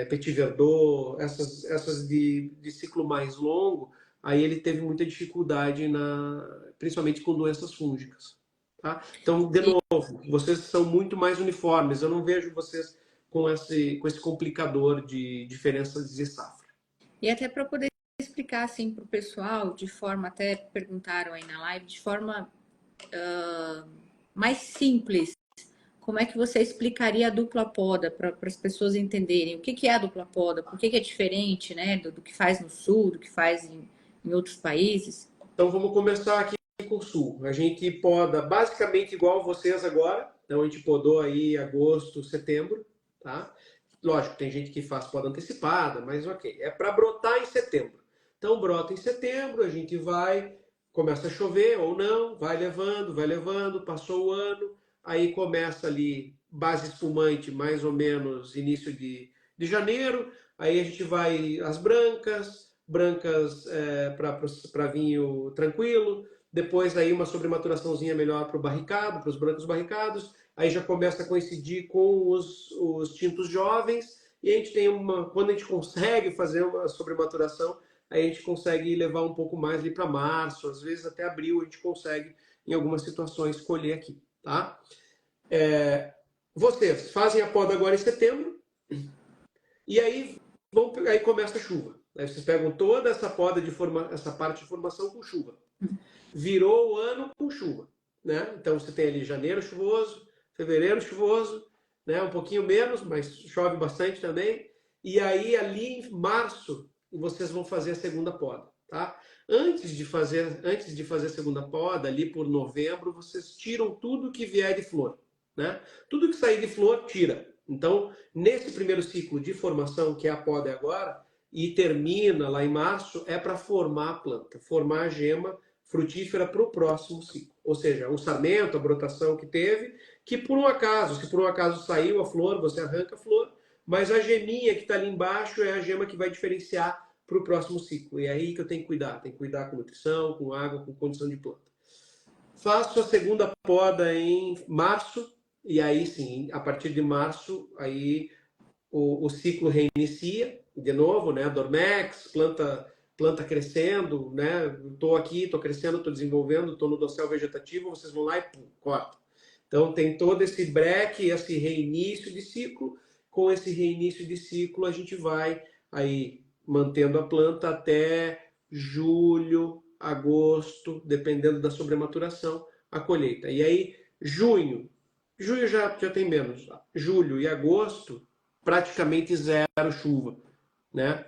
B: Petit Verdot, essas de ciclo mais longo, aí ele teve muita dificuldade, principalmente com doenças fúngicas. Tá? Então, de novo, vocês são muito mais uniformes. Eu não vejo vocês com esse complicador de diferenças de safra.
A: E até para poder explicar assim para o pessoal, de forma, até perguntaram aí na live, de forma mais simples, como é que você explicaria a dupla poda para as pessoas entenderem o que é a dupla poda, por que é diferente, né, do que faz no sul, do que faz em outros países?
B: Então vamos começar aqui com o sul. A gente poda basicamente igual vocês agora. Então a gente podou aí agosto, setembro, tá? Lógico, tem gente que faz poda antecipada, mas ok. É para brotar em setembro. Então brota em setembro, a gente começa a chover ou não, vai levando, passou o ano, aí começa ali base espumante mais ou menos início de janeiro, aí a gente vai as brancas para vinho tranquilo, depois aí uma sobrematuraçãozinha melhor para o barricado, para os brancos barricados, aí já começa a coincidir com os tintos jovens, e a gente tem quando a gente consegue fazer uma sobrematuração, aí a gente consegue levar um pouco mais ali para março, às vezes até abril a gente consegue, em algumas situações, colher aqui, tá? Vocês fazem a poda agora em setembro, e aí começa a chuva. Aí vocês pegam toda essa poda essa parte de formação com chuva. Virou o ano com chuva, né? Então você tem ali janeiro chuvoso, fevereiro chuvoso, né? Um pouquinho menos, mas chove bastante também. E aí, ali em março, vocês vão fazer a segunda poda, tá? Antes de fazer a segunda poda, ali por novembro, vocês tiram tudo que vier de flor, né? Tudo que sair de flor, tira. Então, nesse primeiro ciclo de formação, que é a poda agora, e termina lá em março, é para formar a planta, formar a gema frutífera para o próximo ciclo. Ou seja, o sarmento, a brotação que teve, que por um acaso, se por um acaso saiu a flor, você arranca a flor, mas a geminha que está ali embaixo é a gema que vai diferenciar para o próximo ciclo. E é aí que eu tenho que cuidar. Tem que cuidar com nutrição, com água, com condição de planta. Faço a segunda poda em março, e aí sim, a partir de março, aí o ciclo reinicia de novo, né? Dormex, planta crescendo, né? Estou aqui, estou crescendo, estou desenvolvendo, estou no dossel vegetativo, vocês vão lá e pum, corta. Então tem todo esse break, esse reinício de ciclo. Com esse reinício de ciclo, a gente vai aí mantendo a planta até julho, agosto, dependendo da sobrematuração, a colheita. E aí, junho já tem menos. Julho e agosto, praticamente zero chuva, né?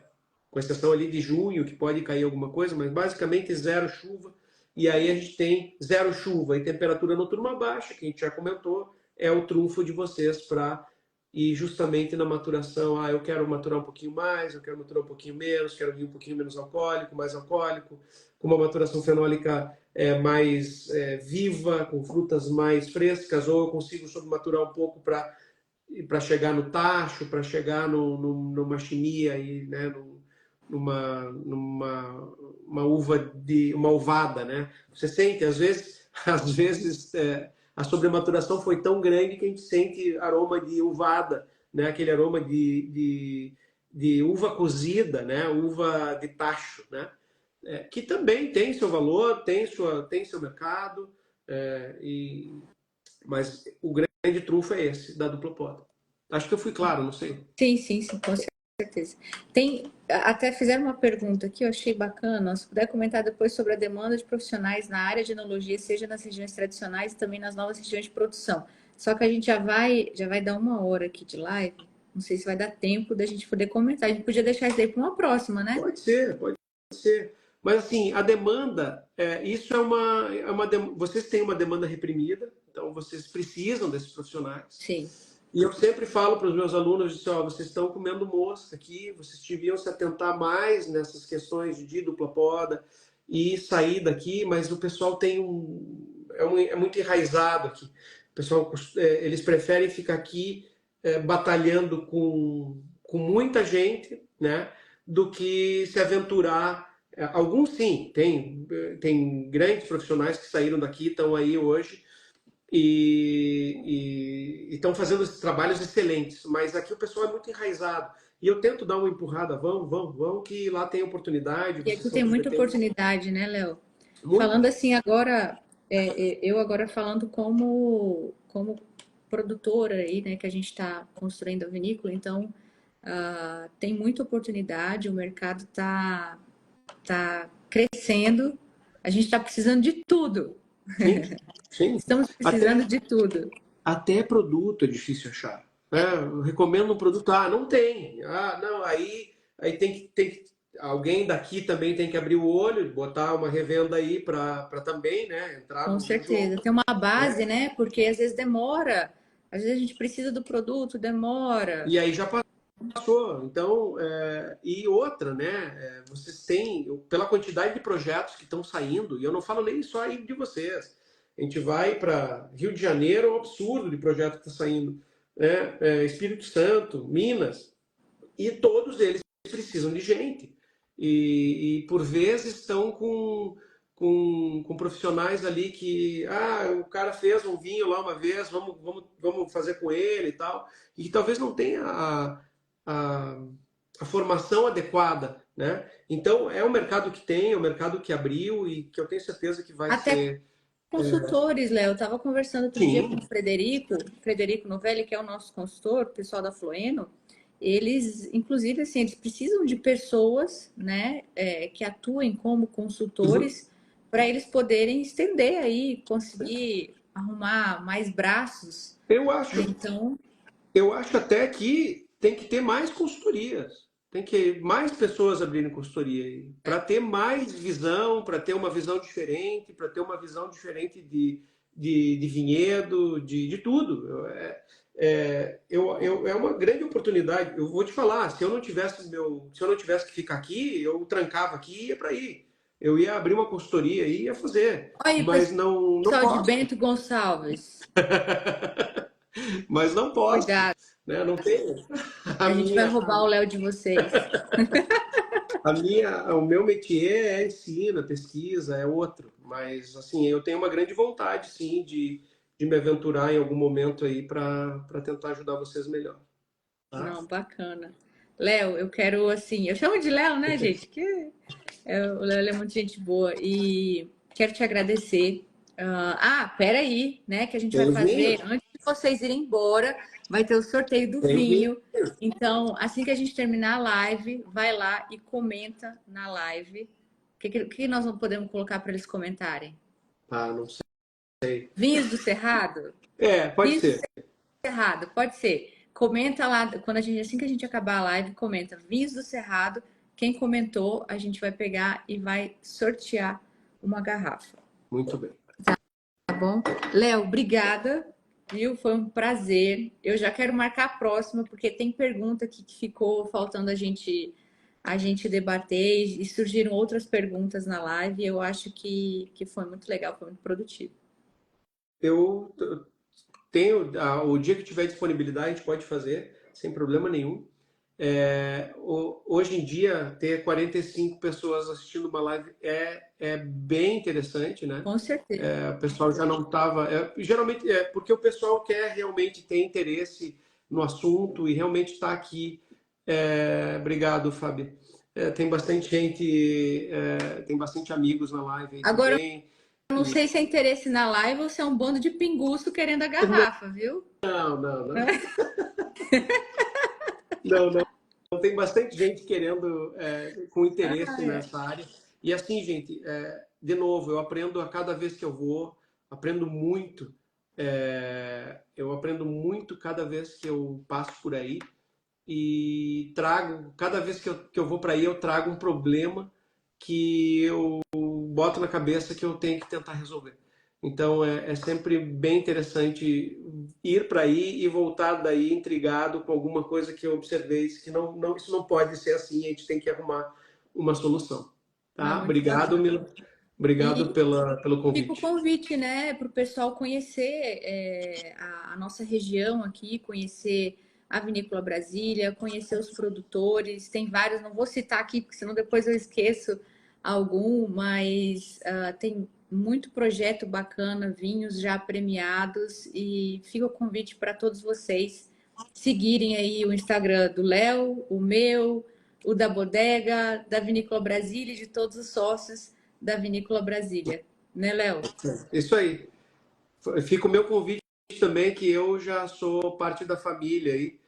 B: Com exceção ali de junho, que pode cair alguma coisa, mas basicamente zero chuva. E aí a gente tem zero chuva e temperatura noturna baixa, que a gente já comentou, é o trunfo de vocês para ir justamente na maturação. Ah, eu quero maturar um pouquinho mais, eu quero maturar um pouquinho menos, quero vir um pouquinho menos alcoólico, mais alcoólico, com uma maturação fenólica mais viva, com frutas mais frescas, ou eu consigo submaturar um pouco para chegar no tacho, para chegar numa chimia e, né, uma uva de uma uvada, né? Você sente às vezes a sobrematuração foi tão grande que a gente sente aroma de uvada, né? Aquele aroma de uva cozida, né? Uva de tacho, né? Que também tem seu valor, tem seu mercado, mas o grande trunfo é esse, da dupla poda. Acho que eu fui claro, não sei.
A: Sim, sim, sim, com certeza. Até fizeram uma pergunta aqui, eu achei bacana. Se puder comentar depois sobre a demanda de profissionais na área de enologia, seja nas regiões tradicionais e também nas novas regiões de produção. Só que a gente já vai dar 1 hora aqui de live. Não sei se vai dar tempo da gente poder comentar. A gente podia deixar isso aí para uma próxima, né?
B: Pode ser, pode ser. Mas assim, a demanda, isso vocês têm uma demanda reprimida, então vocês precisam desses profissionais.
A: Sim.
B: E eu sempre falo para os meus alunos, assim, ó, vocês estão comendo mosca aqui, vocês deviam se atentar mais nessas questões de dupla poda e sair daqui, mas o pessoal é muito enraizado aqui. O pessoal, eles preferem ficar aqui batalhando com muita gente, né, do que se aventurar. Alguns sim, tem grandes profissionais que saíram daqui, estão aí hoje, e estão fazendo esses trabalhos excelentes, mas aqui o pessoal é muito enraizado. E eu tento dar uma empurrada, vão, que lá tem oportunidade,
A: E
B: vocês
A: aqui
B: são
A: tem muita
B: competentes.
A: oportunidade, né, Léo?
B: Muito.
A: Falando assim agora, eu agora falando como produtora aí, né, que a gente está construindo a vinícola, então tem muita oportunidade, o mercado tá crescendo, a gente está precisando de tudo.
B: Sim, sim.
A: Estamos precisando
B: Até,
A: de tudo.
B: até produto é difícil achar. Né? Eu recomendo um produto, não tem. Não, aí alguém daqui também tem que abrir o olho, botar uma revenda aí para também, né, entrar
A: Com
B: no jogo.
A: certeza. Tem uma base,
B: Né?
A: né? Porque às vezes demora. Às vezes a gente precisa do produto, demora.
B: E aí já passou. Então, e outra, né? Vocês têm, pela quantidade de projetos que estão saindo, e eu não falo nem só aí de vocês. A gente vai para Rio de Janeiro, é um absurdo de projeto que está saindo. Né? Espírito Santo, Minas, e todos eles precisam de gente. E por vezes estão com profissionais ali que, o cara fez um vinho lá uma vez, vamos fazer com ele e tal. E talvez não tenha a, a formação adequada, né? Então, é um mercado que tem, é um mercado que abriu e que eu tenho certeza que vai
A: Até
B: ser.
A: consultores, Léo. Eu estava conversando outro dia com
B: Sim,
A: o Frederico Novelli, que é o nosso consultor, o pessoal da Flueno. Eles, inclusive, assim, eles precisam de pessoas, né, que atuem como
B: uhum.
A: consultores para eles poderem estender aí, conseguir arrumar mais braços,
B: Eu acho,
A: né? Então,
B: Eu acho até que tem que ter mais consultorias. Tem que mais pessoas abrirem consultoria para ter mais visão, para ter uma visão diferente, para ter uma visão diferente de vinhedo, de tudo. É uma grande oportunidade. Eu vou te falar, se eu não tivesse que ficar aqui, eu trancava aqui e ia para aí. Eu ia abrir uma consultoria e ia fazer,
A: Olha aí,
B: mas não
A: pessoal de
B: posso.
A: Bento Gonçalves.
B: Mas não posso,
A: Cuidado,
B: né? Não tenho. A
A: a gente vai
B: minha,
A: roubar o Léo de vocês.
B: o meu métier é ensino, é pesquisa, é outro. Mas assim, eu tenho uma grande vontade, sim, de me aventurar em algum momento aí para tentar ajudar vocês melhor, tá?
A: Não, bacana. Léo, eu quero assim, eu chamo de Léo, né, gente? O Léo ele é muito gente boa e quero te agradecer. Peraí, né? Que a gente vai
B: Tem vinho?
A: fazer antes de vocês irem embora, vai ter o sorteio do
B: Tem vinho?
A: vinho. Então, assim que a gente terminar a live, vai lá e comenta na live. O que nós não podemos colocar para eles comentarem?
B: Ah, não sei.
A: Vinhos do Cerrado?
B: Pode
A: Vinhos do
B: ser.
A: Cerrado, pode ser. Comenta lá, assim que a gente acabar a live, comenta Vinhos do Cerrado. Quem comentou, a gente vai pegar e vai sortear uma garrafa.
B: Muito bem.
A: Tá bom? Léo, obrigada, viu? Foi um prazer. Eu já quero marcar a próxima, porque tem pergunta aqui que ficou faltando a gente debater e surgiram outras perguntas na live. E eu acho que foi muito legal, foi muito produtivo.
B: Eu tenho, o dia que tiver disponibilidade, a gente pode fazer, sem problema nenhum. Hoje em dia, ter 45 pessoas assistindo uma live é bem interessante, né?
A: Com certeza.
B: O pessoal já não estava. Geralmente é porque o pessoal quer realmente ter interesse no assunto e realmente está aqui. Obrigado, Fábio. Tem bastante gente, tem bastante amigos na live aí
A: Agora,
B: também.
A: eu não sei se é interesse na live ou se é um bando de pinguço querendo a garrafa, viu?
B: Não, não, não. Não, não. Então, tem bastante gente querendo, com interesse nessa área. E assim, gente, de novo, eu aprendo a cada vez que eu vou, aprendo muito. Eu aprendo muito cada vez que eu passo por aí e trago, cada vez que eu vou para aí, eu trago um problema que eu boto na cabeça que eu tenho que tentar resolver. Então é sempre bem interessante ir para aí e voltar daí intrigado com alguma coisa que eu observei, que isso não pode ser assim, a gente tem que arrumar uma solução.
A: Não,
B: Tá?
A: muito
B: Obrigado,
A: bacana.
B: Mila. Obrigado
A: E
B: pelo
A: fica o
B: convite.
A: convite, né, para o pessoal conhecer a nossa região aqui, conhecer a Vinícola Brasília, conhecer os produtores. Tem vários, não vou citar aqui, porque senão depois eu esqueço algum, mas tem muito projeto bacana, vinhos já premiados, e fica o convite para todos vocês seguirem aí o Instagram do Léo, o meu, o da Bodega, da Vinícola Brasília e de todos os sócios da Vinícola Brasília, né, Léo?
B: Isso aí. Fica o meu convite também, que eu já sou parte da família aí,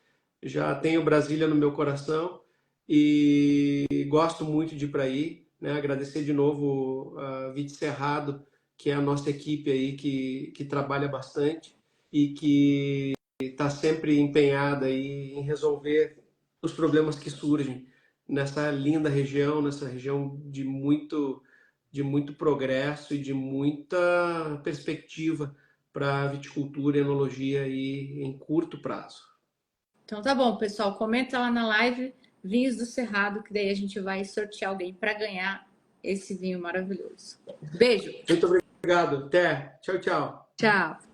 B: já tenho Brasília no meu coração e gosto muito de ir para aí, né? Agradecer de novo a Vite Cerrado, que é a nossa equipe aí que trabalha bastante e que está sempre empenhada aí em resolver os problemas que surgem nessa linda região, nessa região de muito progresso e de muita perspectiva para viticultura e enologia aí em curto prazo.
A: Então tá bom, pessoal, comenta lá na live Vinhos do Cerrado, que daí a gente vai sortear alguém para ganhar esse vinho maravilhoso. Beijo,
B: Muito obrigado. Até. Tchau, tchau.
A: tchau.